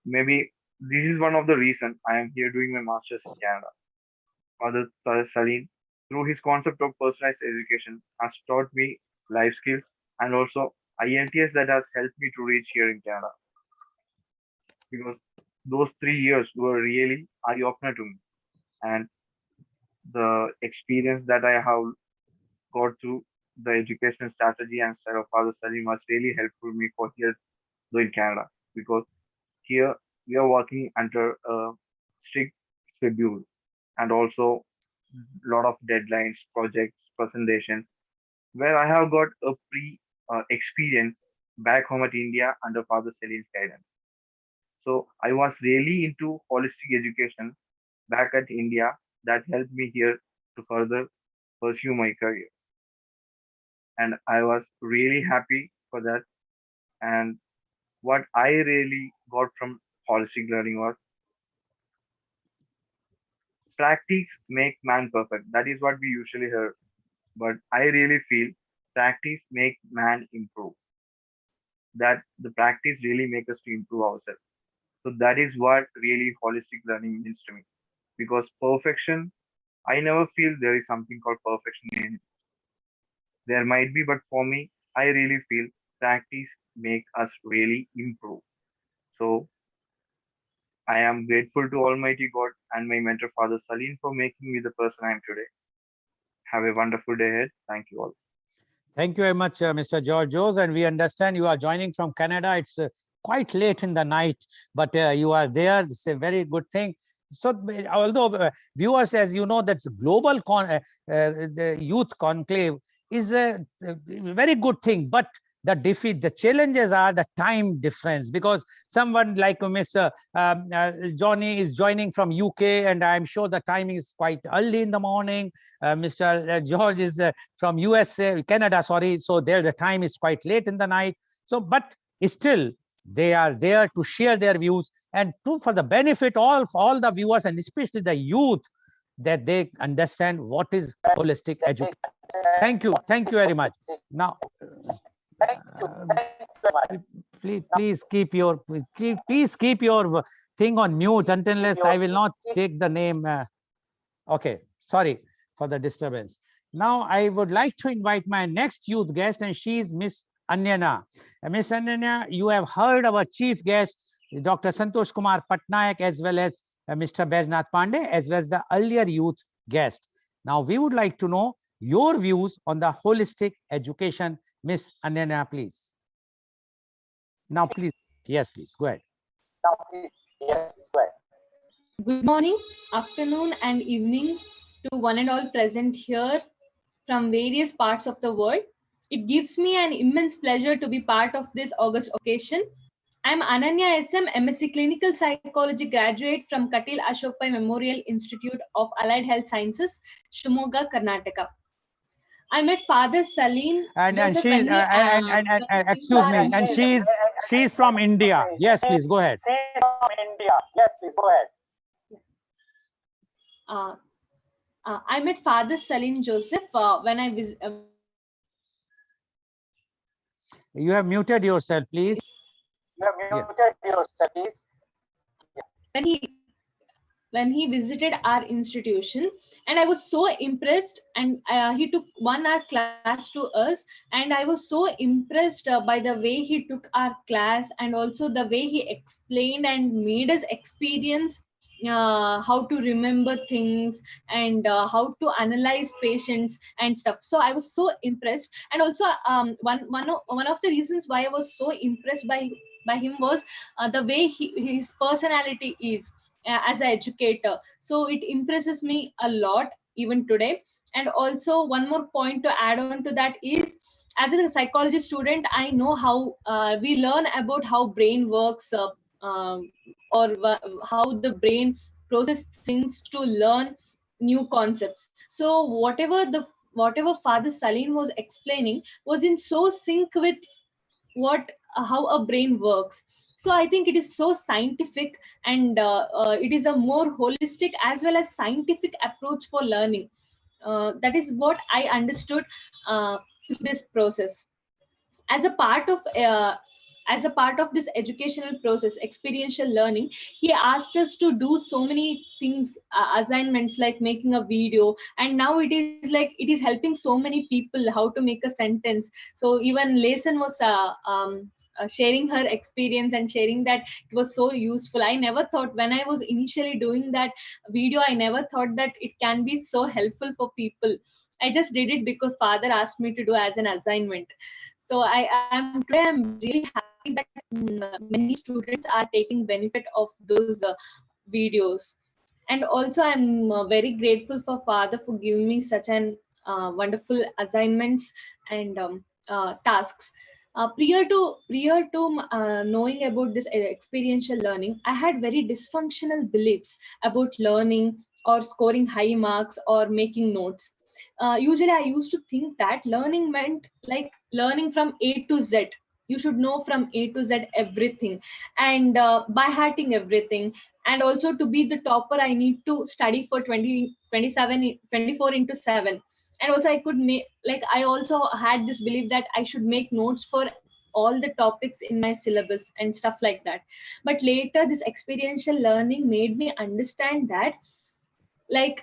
maybe this is one of the reasons I am here doing my master's in Canada. Father Salim, through his concept of personalized education, has taught me life skills and also IELTS that has helped me to reach here in Canada. Because those 3 years were really eye-opener to me. And the experience that I have got through the education strategy and style of Father Salim was really helpful me for here in Canada. Because here we are working under a strict schedule, and also lot of deadlines, projects, presentations, where I have got a experience back home at India under Father Celine's guidance. So I was really into holistic education back at India that helped me here to further pursue my career. And I was really happy for that. And what I really got from holistic learning was practice make man perfect. That is what we usually hear. But I really feel practice make man improve. That the practice really make us to improve ourselves. So that is what really holistic learning means to me. Because perfection, I never feel there is something called perfection in it. There might be, but for me, I really feel practice make us really improve. So I am grateful to Almighty God and my mentor Father Salim for making me the person I am today. Have a wonderful day ahead. Thank you all. Thank you very much, Mr. Georgios. And we understand you are joining from Canada. It's quite late in the night, but you are there. It's a very good thing. So, although viewers, as you know, that's global the youth conclave is a very good thing, but the challenges are the time difference, because someone like Mr. Johnny is joining from UK, and I'm sure the timing is quite early in the morning. Mr. George is from USA, Canada, sorry. So there the time is quite late in the night. So, but still they are there to share their views and for the benefit of all the viewers, and especially the youth, that they understand what is holistic education. Thank you very much. Now, please keep your thing on mute unless I will not take the name. Okay, sorry for the disturbance. Now I would like to invite my next youth guest, and she is Miss Anyana. Miss Anyana, you have heard our chief guest, Dr. Santosh Kumar Patnayak, as well as Mr. Baijnath Pandey, as well as the earlier youth guest. Now we would like to know your views on the holistic education. Miss Anyana, please. Now, please. Yes, please. Go ahead. Good morning, afternoon, and evening to one and all present here from various parts of the world. It gives me an immense pleasure to be part of this august occasion. I'm Ananya SM, MSc Clinical Psychology graduate from Katil Ashokpai Memorial Institute of Allied Health Sciences, Shimoga, Karnataka. I met Father Salim. And she's excuse me, and she's from India. Yes, please go ahead. I met Father Salim Joseph when I was. You have muted yourself, please. When he visited our institution, and I was so impressed, and he took 1 hour class to us, and I was so impressed by the way he took our class, and also the way he explained and made us experience how to remember things, and how to analyze patients and stuff. So I was so impressed. And also one of the reasons why I was so impressed by him was the way his personality is as an educator. So it impresses me a lot even today. And also one more point to add on to that is, as a psychology student, I know how we learn about how brain works, or how the brain processes things to learn new concepts. So whatever Father Salim was explaining was in so sync with how a brain works. So I think it is so scientific, and it is a more holistic as well as scientific approach for learning. That is what I understood through this process. As a part of this educational process, experiential learning, he asked us to do so many things, assignments like making a video, and now it is helping so many people how to make a sentence. So even Layson was sharing her experience and sharing that it was so useful. I never thought, when I was initially doing that video, I never thought that it can be so helpful for people. I just did it because Father asked me to do as an assignment. So I'm really happy that many students are taking benefit of those videos. And also I'm very grateful for father for giving me such an wonderful assignments and tasks. Prior to knowing about this experiential learning, I had very dysfunctional beliefs about learning or scoring high marks or making notes. Usually, I used to think that learning meant like learning from A to Z. You should know from A to Z everything, and by hearting everything. And also to be the topper, I need to study for 24 into 7. And also I could make, like, I also had this belief that I should make notes for all the topics in my syllabus and stuff like that. But later this experiential learning made me understand that, like,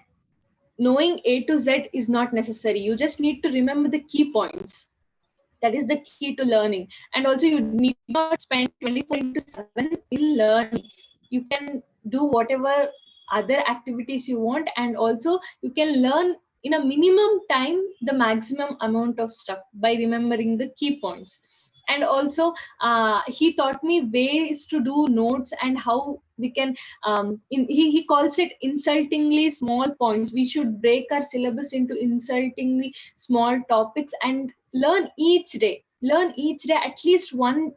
knowing A to Z is not necessary. You just need to remember the key points. That is the key to learning. And also you need not spend 24 into 7 in learning. You can do whatever other activities you want, and also you can learn in a minimum time the maximum amount of stuff by remembering the key points. And also he taught me ways to do notes and how we can he calls it insultingly small points. We should break our syllabus into insultingly small topics and learn each day at least one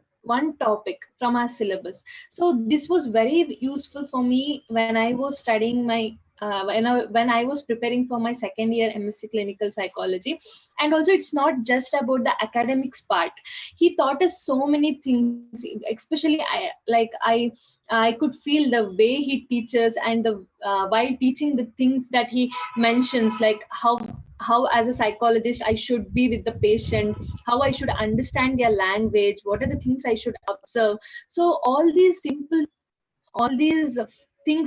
topic from our syllabus. So this was very useful for me when I was studying my when I was preparing for my second year MSc Clinical Psychology. And also it's not just about the academics part. He taught us so many things, especially I could feel the way he teaches, and the while teaching the things that he mentions, like how as a psychologist I should be with the patient, how I should understand their language, what are the things I should observe. So all these things,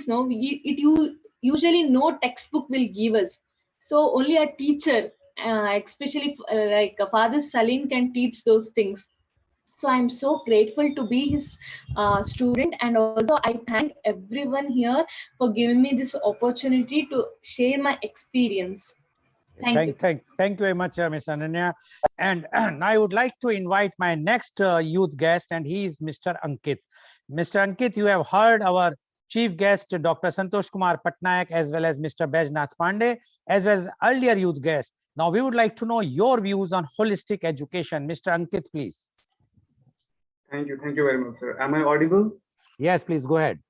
no, you usually no textbook will give us. So only a teacher, especially like Father Salim, can teach those things. So I'm so grateful to be his student, and also I thank everyone here for giving me this opportunity to share my experience. Thank you. Thank you very much, Ms. Ananya. And I would like to invite my next youth guest, and he is Mr. Ankit. Mr. Ankit, you have heard our chief guest, Dr. Santosh Kumar Patnayak, as well as Mr. Baijnath Pandey, as well as earlier youth guest. Now we would like to know your views on holistic education. Mr. Ankit, please. Thank you very much, sir. Am I audible? Yes, please go ahead.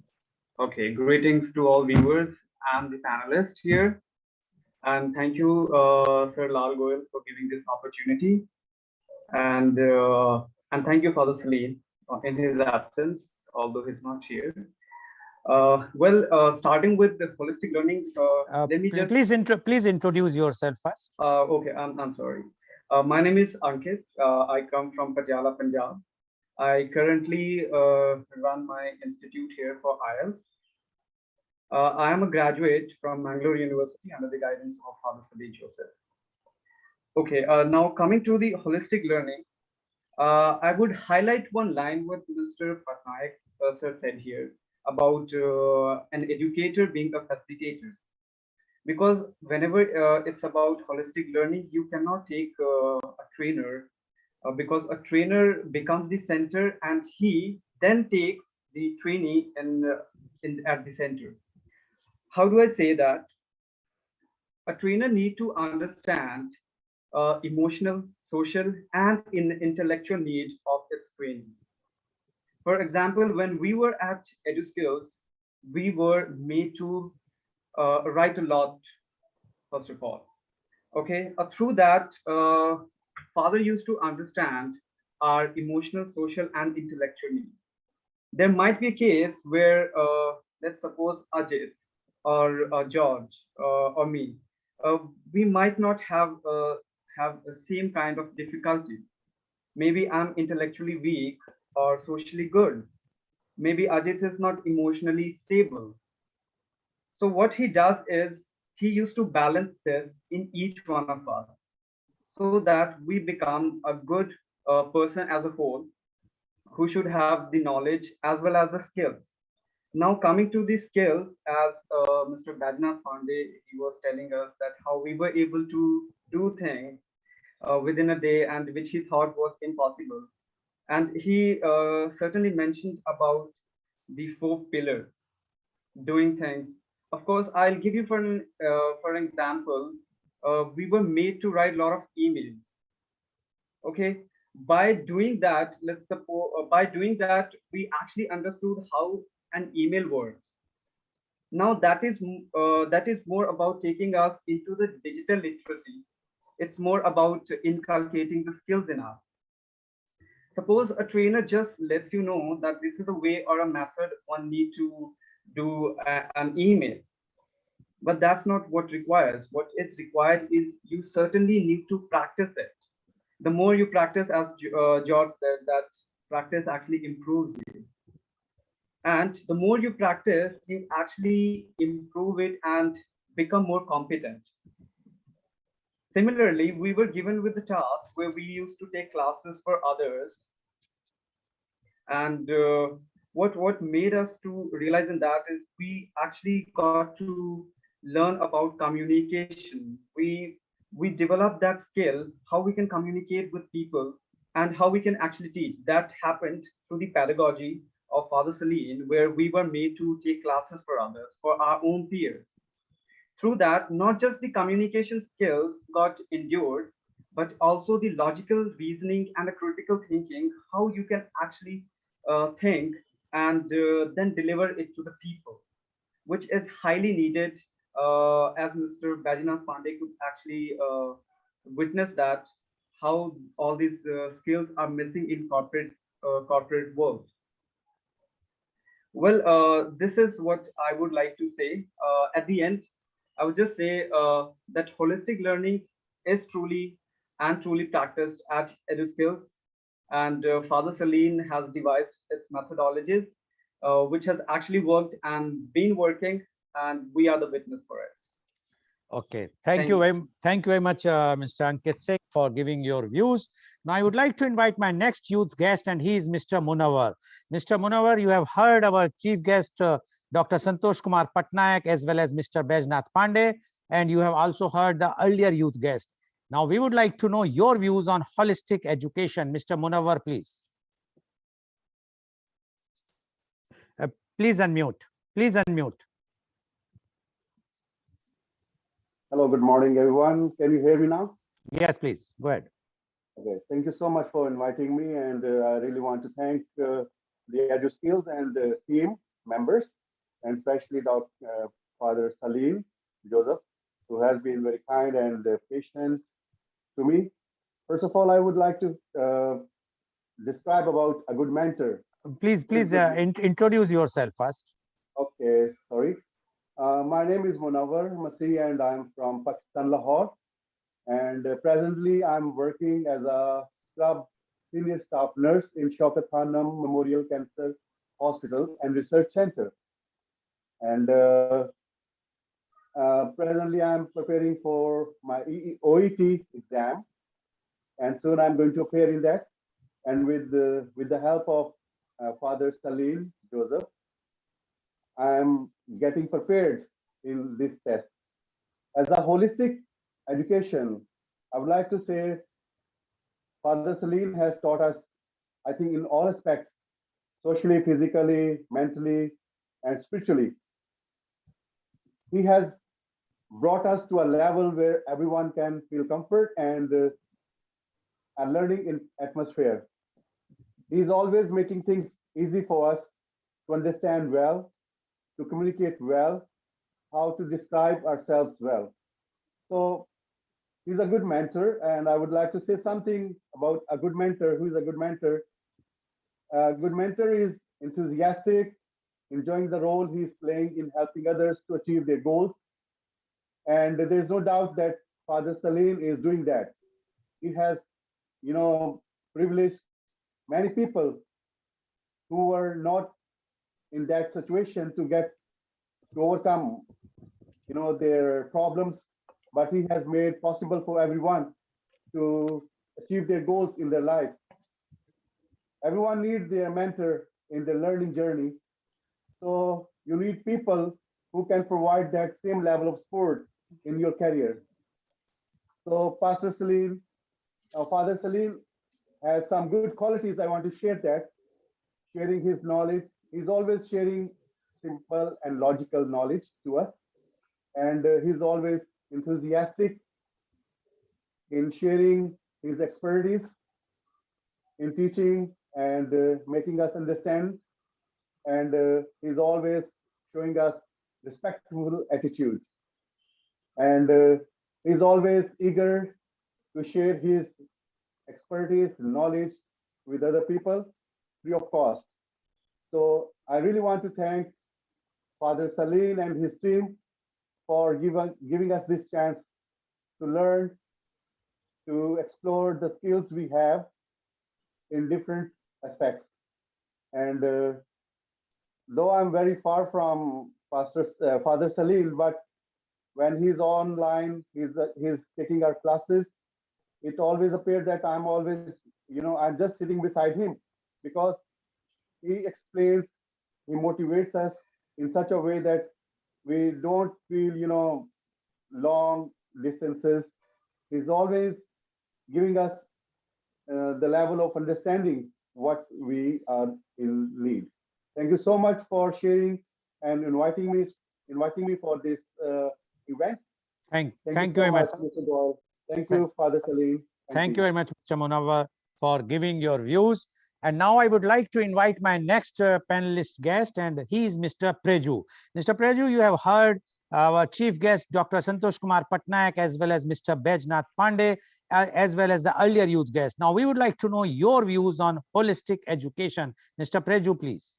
Okay, greetings to all viewers and the panelists here. And thank you, Sir Lal Goel, for giving this opportunity. And thank you, Father Salim, in his absence, although he's not here. Starting with the holistic learning, let me just... Please introduce yourself first. Okay, I'm sorry. My name is Ankit. I come from Patiala, Punjab. I currently run my institute here for IELTS. I am a graduate from Mangalore University under the guidance of Father Salim Joseph. Okay, now coming to the holistic learning, I would highlight one line what Mr. Patnayak sir said here about an educator being a facilitator. Because whenever it's about holistic learning, you cannot take a trainer, because a trainer becomes the center and he then takes the trainee at the center. How do I say that? A trainer needs to understand emotional, social, and intellectual needs of its trainee. For example, when we were at EduSkills, we were made to write a lot, first of all. Okay, through that, Father used to understand our emotional, social, and intellectual needs. There might be a case where, let's suppose Ajit or George or me, we might not have the same kind of difficulty. Maybe I'm intellectually weak or socially good. Maybe Ajit is not emotionally stable. So what he does is he used to balance this in each one of us so that we become a good person as a whole, who should have the knowledge as well as the skills. Now coming to the skills, as Mr. Baijnath Pandey, he was telling us that how we were able to do things within a day and which he thought was impossible. And he certainly mentioned about the 4 pillars: doing things, Of course, I'll give you for an example. We were made to write a lot of emails. Okay, by doing that, let's suppose by doing that, we actually understood how an email works. Now that is more about taking us into the digital literacy. It's more about inculcating the skills in us. Suppose a trainer just lets you know that this is a way or a method one need to do an email, but that's not what requires. What is required is you certainly need to practice it. The more you practice, as George said, that practice actually improves you. And the more you practice, you actually improve it and become more competent. Similarly, we were given with the task where we used to take classes for others. And what made us to realize in that is we actually got to learn about communication. We developed that skill, how we can communicate with people and how we can actually teach. That happened through the pedagogy of Father Celine, where we were made to take classes for others, for our own peers. Through that, not just the communication skills got endured, but also the logical reasoning and the critical thinking, how you can actually think and then deliver it to the people, which is highly needed, as Mr. Bajinath Pandey could actually witness that, how all these skills are missing in corporate world. Well, this is what I would like to say. At the end, I would just say that holistic learning is truly and truly practiced at EduSkills, and Father Celine has devised its methodologies, which has actually worked and been working, and we are the witness for it. Okay, thank you very much, Mr. 𝐂𝐀𝐔, for giving your views. Now, I would like to invite my next youth guest, and he is Mr. Munawar. Mr. Munawar, you have heard our chief guest, Dr. Santosh Kumar Patnayak, as well as Mr. Bajnath Pandey, and you have also heard the earlier youth guest. Now, we would like to know your views on holistic education. Mr. Munawar, please. Please unmute. Please unmute. Hello, good morning, everyone. Can you hear me now? Yes, please. Go ahead. Okay, thank you so much for inviting me. And I really want to thank the EduSkills and the team members, and especially Dr. Father Celine Joseph, who has been very kind and patient to me. First of all, I would like to describe about a good mentor. Please introduce yourself first. Okay, sorry. My name is Munawar Masih, and I'm from Pakistan, Lahore. And presently, I'm working as a senior staff nurse in Shaukat Khanum Memorial Cancer Hospital and Research Center. And presently, I'm preparing for my OET exam, and soon I'm going to appear in that. And with the help of Father Celine Joseph, I'm getting prepared in this test. As a holistic education, I would like to say Father Celine has taught us, I think, in all aspects, socially, physically, mentally, and spiritually. He has brought us to a level where everyone can feel comfort and a learning in atmosphere. He is always making things easy for us to understand well, to communicate well, how to describe ourselves well. So he's a good mentor, and I would like to say something about a good mentor. Who is a good mentor? A good mentor is enthusiastic, enjoying the role he's playing in helping others to achieve their goals. And there's no doubt that Father Celine is doing that. He has, privileged many people who were not in that situation to overcome, their problems, but he has made possible for everyone to achieve their goals in their life. Everyone needs their mentor in their learning journey. So you need people who can provide that same level of support in your career. So Father Celine has some good qualities. I want to share that, sharing his knowledge. He's always sharing simple and logical knowledge to us. And he's always enthusiastic in sharing his expertise in teaching and making us understand. And he's always showing us respectful attitude. And he's always eager to share his expertise, knowledge with other people free of cost. So I really want to thank Father Salim and his team for giving us this chance to learn, to explore the skills we have in different aspects. And though I'm very far from Father Salim, but when he's online, he's taking our classes, it always appears that I'm always, I'm just sitting beside him because he explains, he motivates us in such a way that we don't feel, long distances. He's always giving us the level of understanding what we are in need. Thank you so much for sharing and inviting me for this event. Thank you so very much. Mr. Goel. Thank you, Father Salim. Thank you very much, Mr. Munawar, for giving your views. And now I would like to invite my next panelist guest, and he is Mr. Preju. Mr. Preju, you have heard our chief guest, Dr. Santosh Kumar Patnayak, as well as Mr. Baijnath Pandey, as well as the earlier youth guest. Now, we would like to know your views on holistic education. Mr. Preju, please.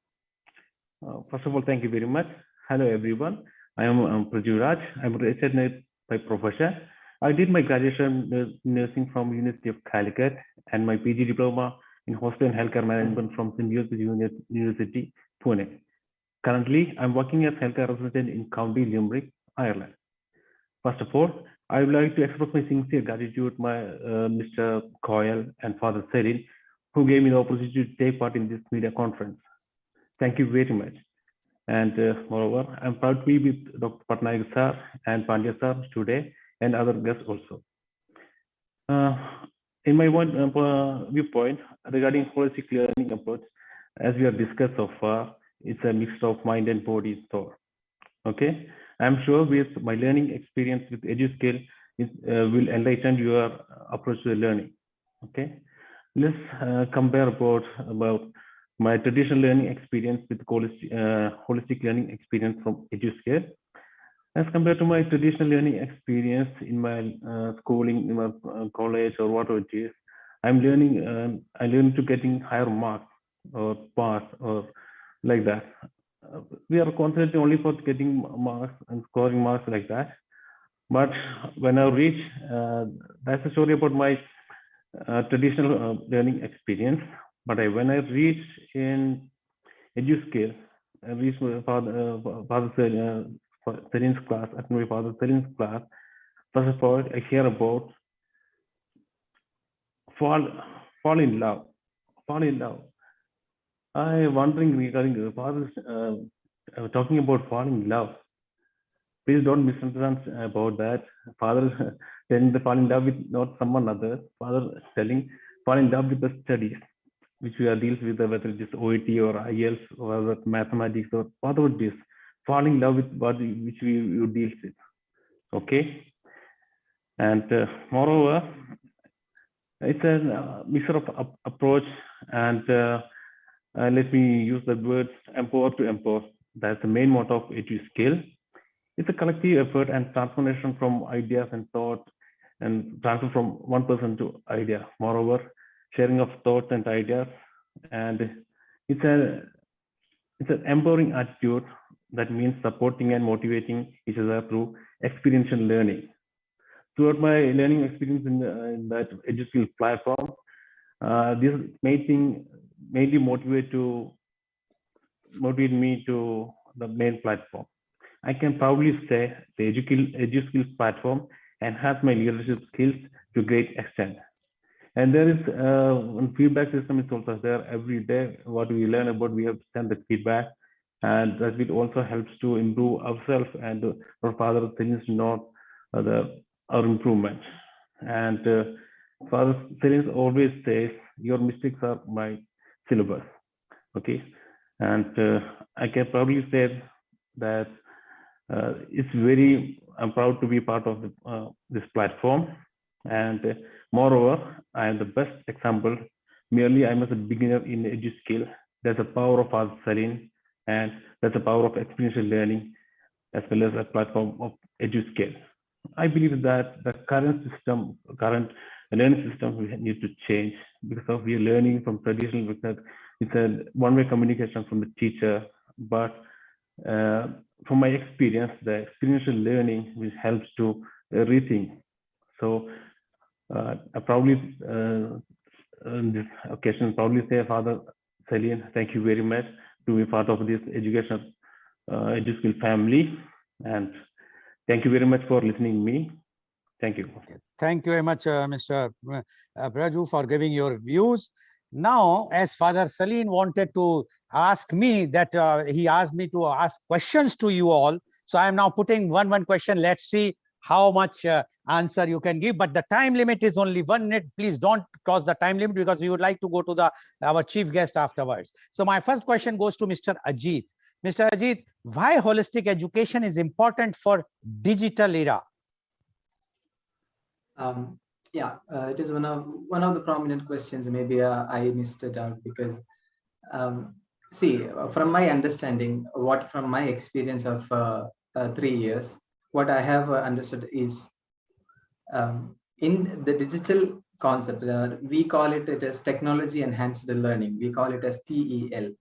First of all, thank you very much. Hello, everyone. I am Preju Raj. I'm a registered nurse by profession. I did my graduation in nursing from University of Calicut and my PG diploma in hospital and healthcare management from St. University, Pune. Currently, I'm working as healthcare resident in County Limerick, Ireland. First of all, I would like to express my sincere gratitude to Mr. Goel and Father Salim, who gave me the opportunity to take part in this media conference. Thank you very much. And moreover, I'm proud to be with Dr. Patnayak sir and Pandya sir today and other guests also. In my viewpoint regarding holistic learning approach, as we have discussed so far, it's a mix of mind and body thought. Okay, I'm sure with my learning experience with 𝐂𝐀𝐑𝐔 will enlighten your approach to learning. Okay, let's compare about my traditional learning experience with holistic learning experience from 𝐂𝐀𝐑𝐔. As compared to my traditional learning experience in my schooling, in my college or whatever it is, I'm learning to getting higher marks or pass or like that. We are concentrating only for getting marks and scoring marks like that. But when I reach, that's a story about my traditional learning experience. But when I reach in 𝐂𝐀𝐑𝐔, I reach my Father Salim's class, at my Father Salim's class. First of all, I hear about fall in love. I'm wondering regarding the Father talking about falling in love. Please don't misunderstand about that. Father telling the fall in love with not someone other. Father telling fall in love with the studies, which we are deals with, whether it is OET or IELTS or mathematics or whatever it is. Fall in love with what which you deal with. Okay. And moreover, it's a mixture of approach, and let me use the words empower to empower. That's the main motto of 𝐂𝐀𝐑𝐔. It's a collective effort and transformation from ideas and thought, and transfer from one person to idea. Moreover, sharing of thoughts and ideas, and it's an empowering attitude that means supporting and motivating each other through experiential learning. Throughout my learning experience in that 𝐂𝐀𝐑𝐔 platform, this mainly motivate me to the main platform. I can proudly say the 𝐂𝐀𝐑𝐔 platform enhanced my leadership skills to a great extent. And there is feedback system is also there every day. What we learn about, we have sent the feedback, and that it also helps to improve ourselves and our Father Salim's note our improvements. And Father Salim always says, your mistakes are my syllabus. Okay, and I can probably say that I'm proud to be part of this platform. And moreover, I am the best example. Merely, I'm a beginner in 𝐂𝐀𝐑𝐔. There's a power of Father Salim, and there's a power of experiential learning, as well as a platform of 𝐂𝐀𝐑𝐔. I believe that the current learning system we need to change, because we are learning from traditional method. It's a one-way communication from the teacher, but from my experience, the experiential learning which helps to rethink. So I probably on this occasion probably say, Father Salim, thank you very much to be part of this 𝐂𝐀𝐑𝐔 family, and thank you very much for listening to me. Thank you. Okay. Thank you very much, Mr. Braju, for giving your views. Now, as Father Salim wanted to ask me that he asked me to ask questions to you all. So I am now putting one question. Let's see how much answer you can give. But the time limit is only 1 minute. Please don't cross the time limit, because we would like to go to our chief guest afterwards. So my first question goes to Mr. Ajit. Mr. Ajit, why holistic education is important for digital era? It is one of the prominent questions. Maybe I missed it out because, see, from my understanding, from my experience of 3 years, what I have understood is in the digital concept, we call it as technology enhanced learning. We call it as TEL.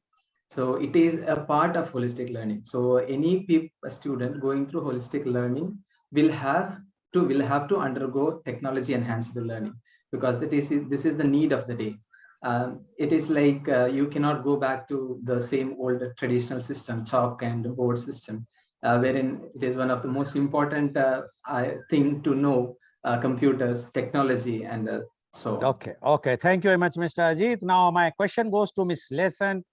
So it is a part of holistic learning. So any student going through holistic learning will have to undergo technology enhanced learning, because this is the need of the day. It is like you cannot go back to the same old traditional system, chalk and board system, wherein it is one of the most important thing to know, computers, technology, and so on. Okay. Thank you very much, Mr. Ajit. Now my question goes to Ms. Lesson.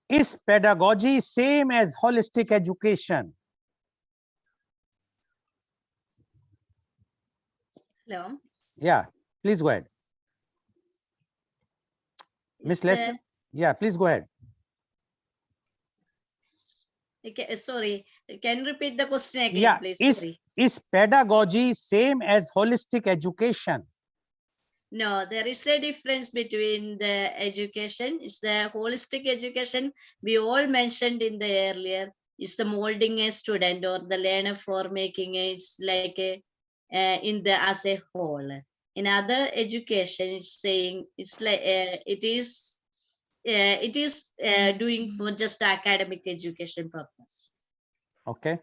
Is pedagogy same as holistic education? Hello. Yeah, please go ahead. Miss Lesson? Yeah, please go ahead. Okay, sorry. Can you repeat the question again, please? Is pedagogy same as holistic education? No, there is a difference between the education. It's the holistic education we all mentioned in the earlier. Is the molding a student or the learner for making it's like a as a whole. In other education, it's saying it's like it is doing for just academic education purpose. Okay,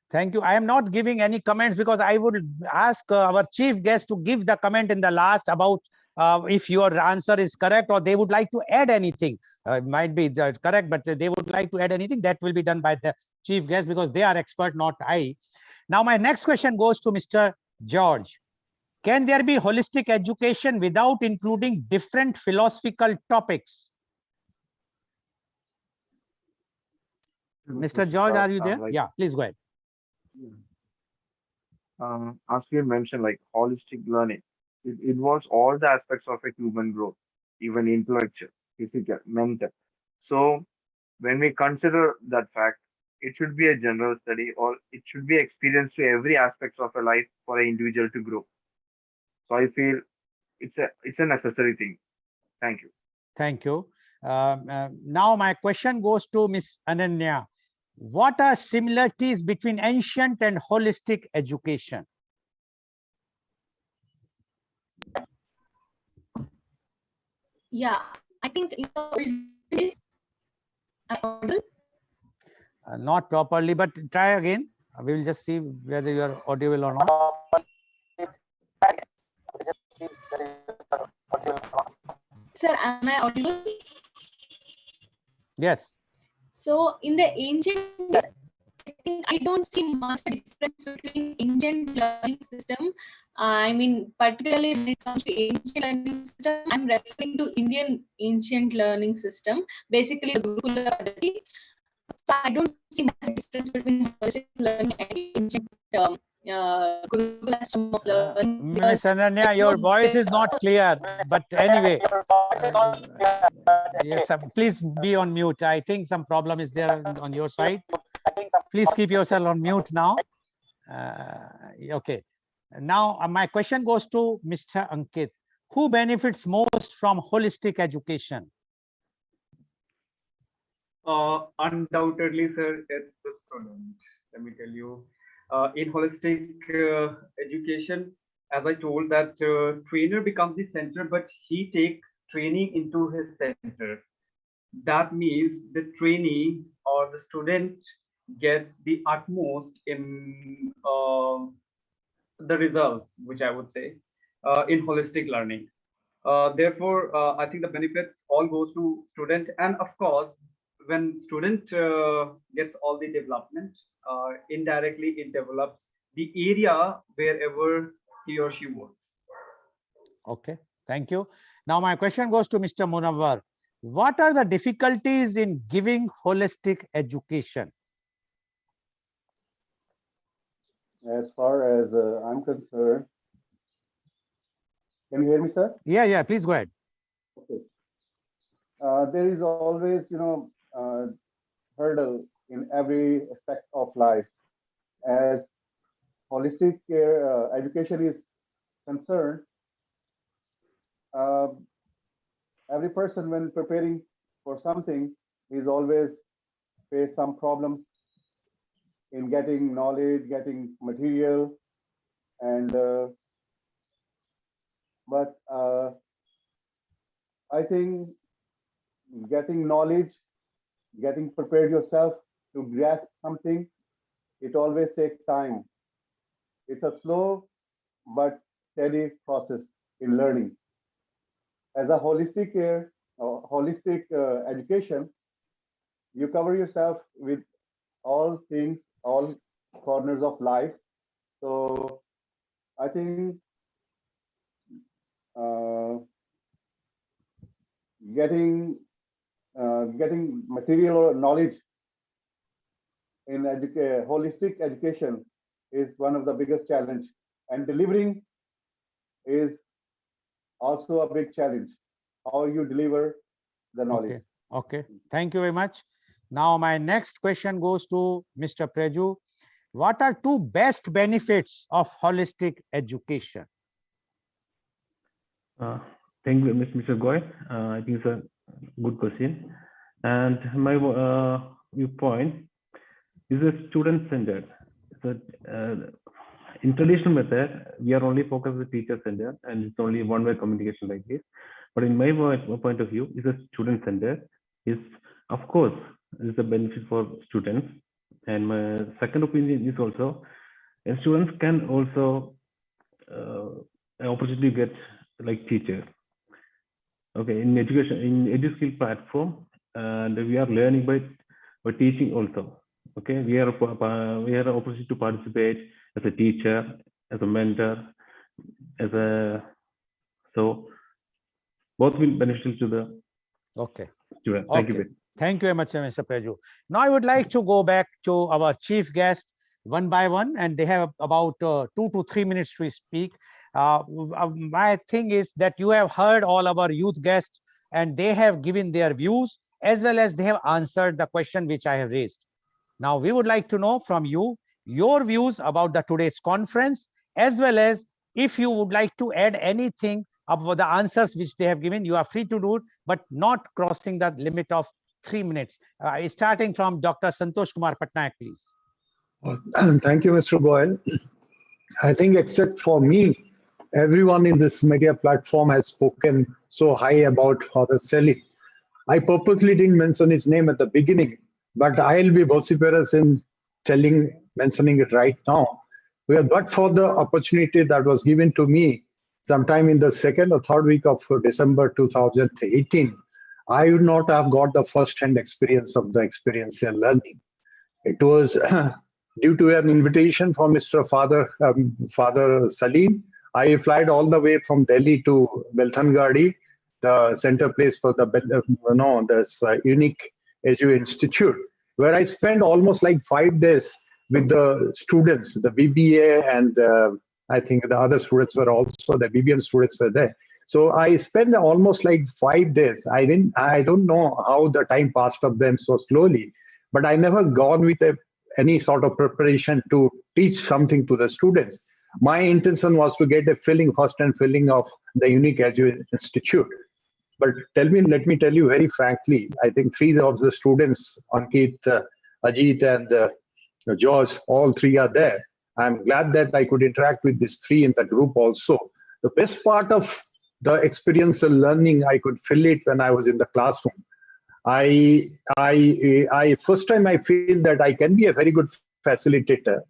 thank you. I am not giving any comments because I would ask our chief guest to give the comment in the last about if your answer is correct or they would like to add anything. It might be correct, but they would like to add anything that will be done by the chief guest because they are expert, not I. Now, my next question goes to Mr. George. Can there be holistic education without including different philosophical topics? Mr. George, are you there? Yeah, please go ahead. As we mentioned, like holistic learning, it involves all the aspects of a human growth, even intellectual, physical, mental. So when we consider that fact, it should be a general study, or it should be experienced to every aspect of a life for an individual to grow. So I feel it's a necessary thing. Thank you. Thank you. Now my question goes to Ms. Ananya. What are similarities between ancient and holistic education? Yeah, I think in the old days, not properly, but try again. We will just see whether you are audible or not. Sir, am I audible? Yes. So in the ancient days, I think I don't see much difference between ancient learning system. I mean, particularly when it comes to ancient learning system, I'm referring to Indian ancient learning system, basically the Gurukula Pedagogy. So I don't see much difference between holistic learning and ancient Gurukula system of learning. Ms. Ananya, your voice is not clear, but anyway. Yes, please be on mute. I think some problem is there on your side. Please keep yourself on mute now. Okay. Now, my question goes to Mr. Ankit. Who benefits most from holistic education? Undoubtedly, sir, it's the student. Let me tell you, in holistic education, as I told, that trainer becomes the center, but he takes training into his center. That means the trainee or the student gets the utmost in the results, which I would say, in holistic learning. Therefore, I think the benefits all goes to student, and of course, when student gets all the development, indirectly it develops the area wherever he or she works. Okay, thank you. Now my question goes to Mr. Munawwar. What are the difficulties in giving holistic education? As far as I'm concerned, can you hear me, sir? Yeah, please go ahead. Okay. There is always, hurdle in every aspect of life. As holistic care education is concerned, every person, when preparing for something, is always face some problems in getting knowledge, getting material, and but I think getting knowledge, getting prepared yourself to grasp something, it always takes time. It's a slow but steady process in learning. As a holistic care, education, you cover yourself with all things, all corners of life. So I think getting material or knowledge in holistic education is one of the biggest challenge, and delivering is also a big challenge. How you deliver the knowledge. Okay. Thank you very much. Now my next question goes to Mr. Preju. What are two best benefits of holistic education? Thank you, Mr. Goel. I think it's a good question. And my viewpoint is a student-centered. So, in traditional method, we are only focused with teacher-centered, and it's only one-way communication like this. But in my point of view, is a student-centered. Is of course is a benefit for students. And my second opinion is also, students can also an opportunity to get like teachers. Okay, in education, in EduSkill platform, and we are learning by teaching also. Okay, we have an opportunity to participate as a teacher, as a mentor, so both will be beneficial to the student. Thank you. Thank you very much, Mr. Preju. Now I would like to go back to our chief guest one by one, and they have about 2 to 3 minutes to speak. My thing is that you have heard all our youth guests, and they have given their views, as well as they have answered the question which I have raised. Now we would like to know from you your views about today's conference, as well as if you would like to add anything about the answers which they have given. You are free to do it, but not crossing the limit of 3 minutes. Starting from Dr. Santosh Kumar Patnayak, please. Thank you, Mr. Goel. I think except for me, everyone in this media platform has spoken so high about Father Selim. I purposely didn't mention his name at the beginning, but I'll be vociferous in mentioning it right now. But for the opportunity that was given to me sometime in the 2nd or 3rd week of December 2018, I would not have got the first-hand experience of the experiential learning. It was due to an invitation from Mr. Father Salim. I flied all the way from Delhi to Belthangadi, the center place for this unique Edu Institute, where I spent almost like 5 days with the students, the BBA, and I think the other students were also, the BBM students were there. So I spent almost like 5 days. I don't know how the time passed of them so slowly, but I never gone with any sort of preparation to teach something to the students. My intention was to get a feeling, first-hand feeling of the Unique Education Institute. But let me tell you very frankly, I think three of the students, 𝐂𝐀𝐑𝐔, Ajit, and George, all three are there. I'm glad that I could interact with these three in the group also. The best part of the experiential learning, I could feel it when I was in the classroom. First time I feel that I can be a very good facilitator,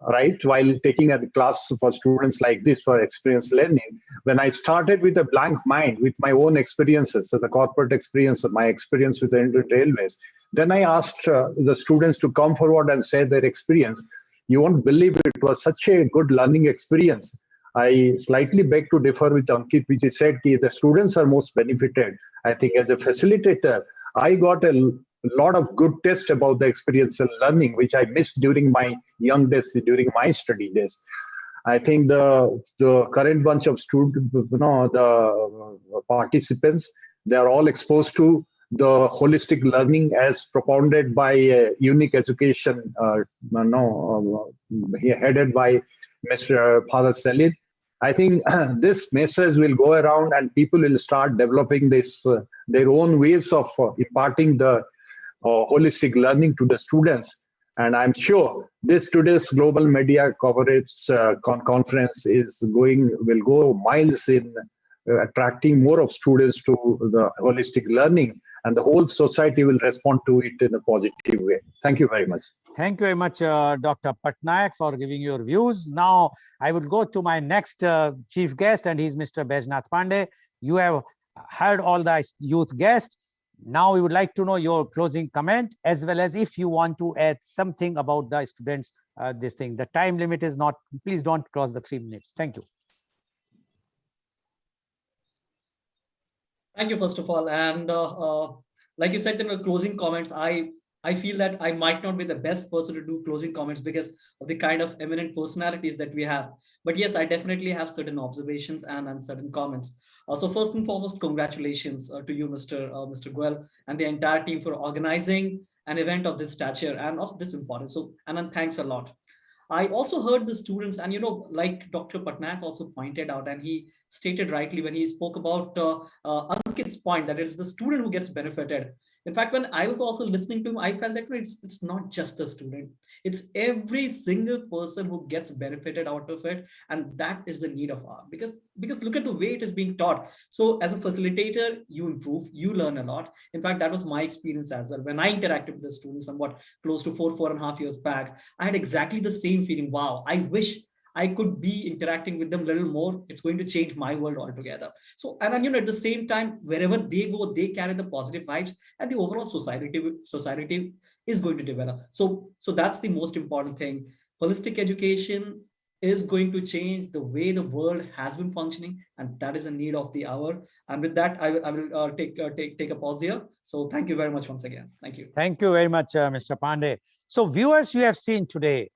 right, while taking a class for students like this for experience learning. When I started with a blank mind, with my own experiences, so the corporate experience, my experience with the Indian Railways, then I asked the students to come forward and say their experience. You won't believe it was such a good learning experience. I slightly beg to differ with Ankit, which he said the students are most benefited. I think as a facilitator, I got a lot of good tests about the experiential learning, which I missed during my young days, during my study days. I think the current bunch of students, the participants, they are all exposed to the holistic learning as propounded by Unique Education, headed by Mr. Father Salin. I think this message will go around and people will start developing this their own ways of imparting the holistic learning to the students. And I'm sure today's global media coverage conference will go miles in attracting more of students to the holistic learning, and the whole society will respond to it in a positive way. Thank you very much. Thank you very much, Dr. Patnayak, for giving your views. Now, I would go to my next chief guest, and he's Mr. Baijnath Pandey. You have heard all the youth guests. Now, we would like to know your closing comment, as well as if you want to add something about the students, this thing. The time limit is not, please don't cross the 3 minutes. Thank you. Thank you, first of all. And like you said in the closing comments, I feel that I might not be the best person to do closing comments because of the kind of eminent personalities that we have. But yes, I definitely have certain observations and certain comments. So first and foremost, congratulations to you, Mr. Goel, and the entire team for organizing an event of this stature and of this importance. So, and thanks a lot. I also heard the students, and like Dr. Patnayak also pointed out, and he stated rightly when he spoke about Ankit's point that it's the student who gets benefited. In fact, when I was also listening to him, I felt that it's not just the student, it's every single person who gets benefited out of it. And that is the need of art, because look at the way it is being taught. So as a facilitator, you improve, you learn a lot. In fact, that was my experience as well. When I interacted with the students somewhat close to 4.5 years back, I had exactly the same feeling. Wow, I wish I could be interacting with them a little more. It's going to change my world altogether. So, and then, at the same time, wherever they go, they carry the positive vibes, and the overall society is going to develop. So that's the most important thing. Holistic education is going to change the way the world has been functioning, and that is a need of the hour. And with that, I will take a pause here. So thank you very much once again. Thank you. Thank you very much, Mr. Pandey. So viewers, you have seen today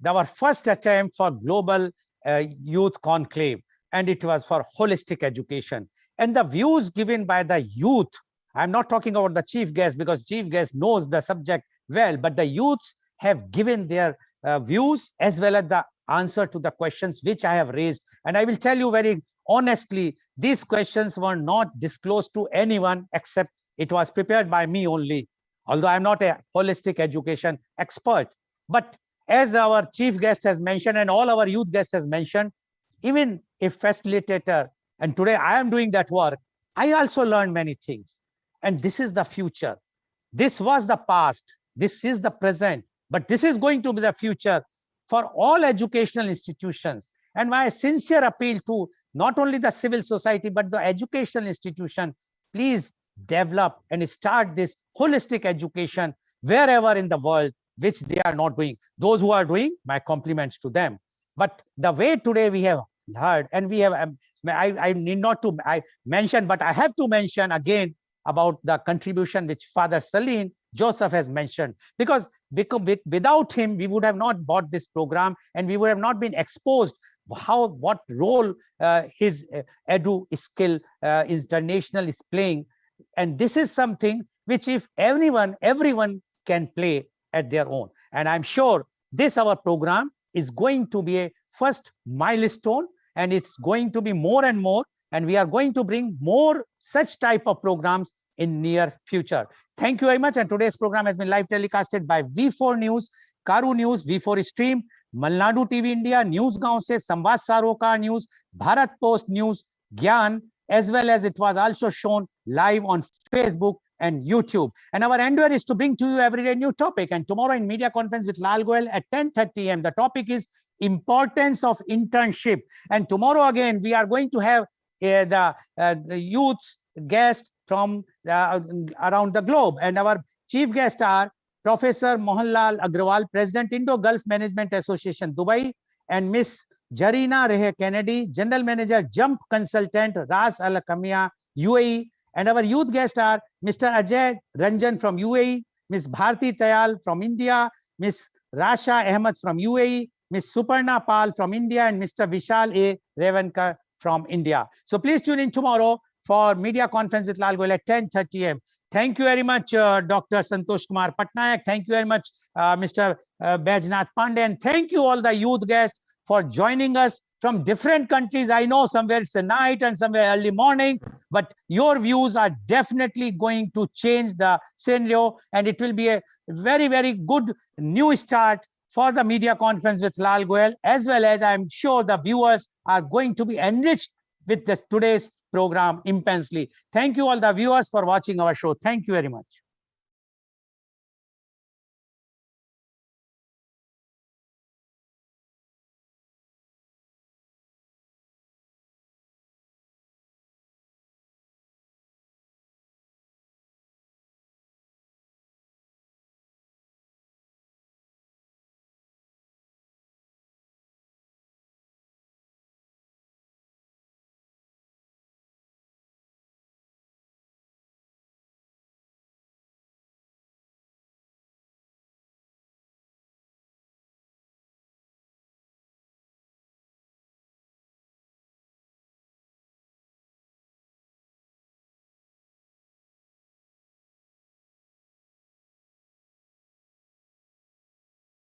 our first attempt for global youth conclave, and it was for holistic education. And the views given by the youth, I'm not talking about the chief guest because chief guest knows the subject well, but the youths have given their views as well as the answer to the questions which I have raised. And I will tell you very honestly, these questions were not disclosed to anyone except it was prepared by me only, although I'm not a holistic education expert. But as our chief guest has mentioned, and all our youth guests has mentioned, even a facilitator, and today I am doing that work, I also learned many things. And this is the future. This was the past. This is the present. But this is going to be the future for all educational institutions. And my sincere appeal to not only the civil society, but the educational institution, please develop and start this holistic education wherever in the world, which they are not doing. Those who are doing, my compliments to them. But the way today we have heard, and we have, I need not to mention, but I have to mention again about the contribution which Father Salin Joseph has mentioned, because without him, we would have not bought this program, and we would have not been exposed what role his edu skill international is playing. And this is something which if everyone can play at their own. And I'm sure this our program is going to be a first milestone, and it's going to be more and more, and we are going to bring more such type of programs in near future. Thank you very much. And today's program has been live telecasted by V4 News, Carunews, V4 Stream, Malnadu TV India, news गांव से, Samvad Sarokar news, Bharat post news, Gyan, as well as it was also shown live on Facebook and YouTube. And our endeavor is to bring to you every day new topic. And tomorrow in media conference with Lal Goel at 10:30 a.m. the topic is importance of internship. And tomorrow again we are going to have the youth guest from around the globe, and our chief guests are Professor Mohanlal Agrawal, President Indo-Gulf Management Association, Dubai, and Miss Jarina Rehe Kennedy, General Manager, Jump Consultant, Ras Al Khaimah, UAE. And our youth guests are Mr. Ajay Ranjan from UAE, Miss Bharti Tayal from India, Miss Rasha Ahmed from UAE, Miss Suparna Pal from India, and Mr. Vishal A. Revankar from India. So please tune in tomorrow for media conference with Lal Goel at 10:30 a.m. Thank you very much, Dr. Santosh Kumar Patnayak. Thank you very much, Mr. Bajnath Pandey. And thank you all the youth guests for joining us from different countries. I know somewhere it's a night and somewhere early morning, but your views are definitely going to change the scenario, and it will be a very, very good new start for the media conference with Lal Goel, as well as I'm sure the viewers are going to be enriched with today's program immensely. Thank you all the viewers for watching our show. Thank you very much.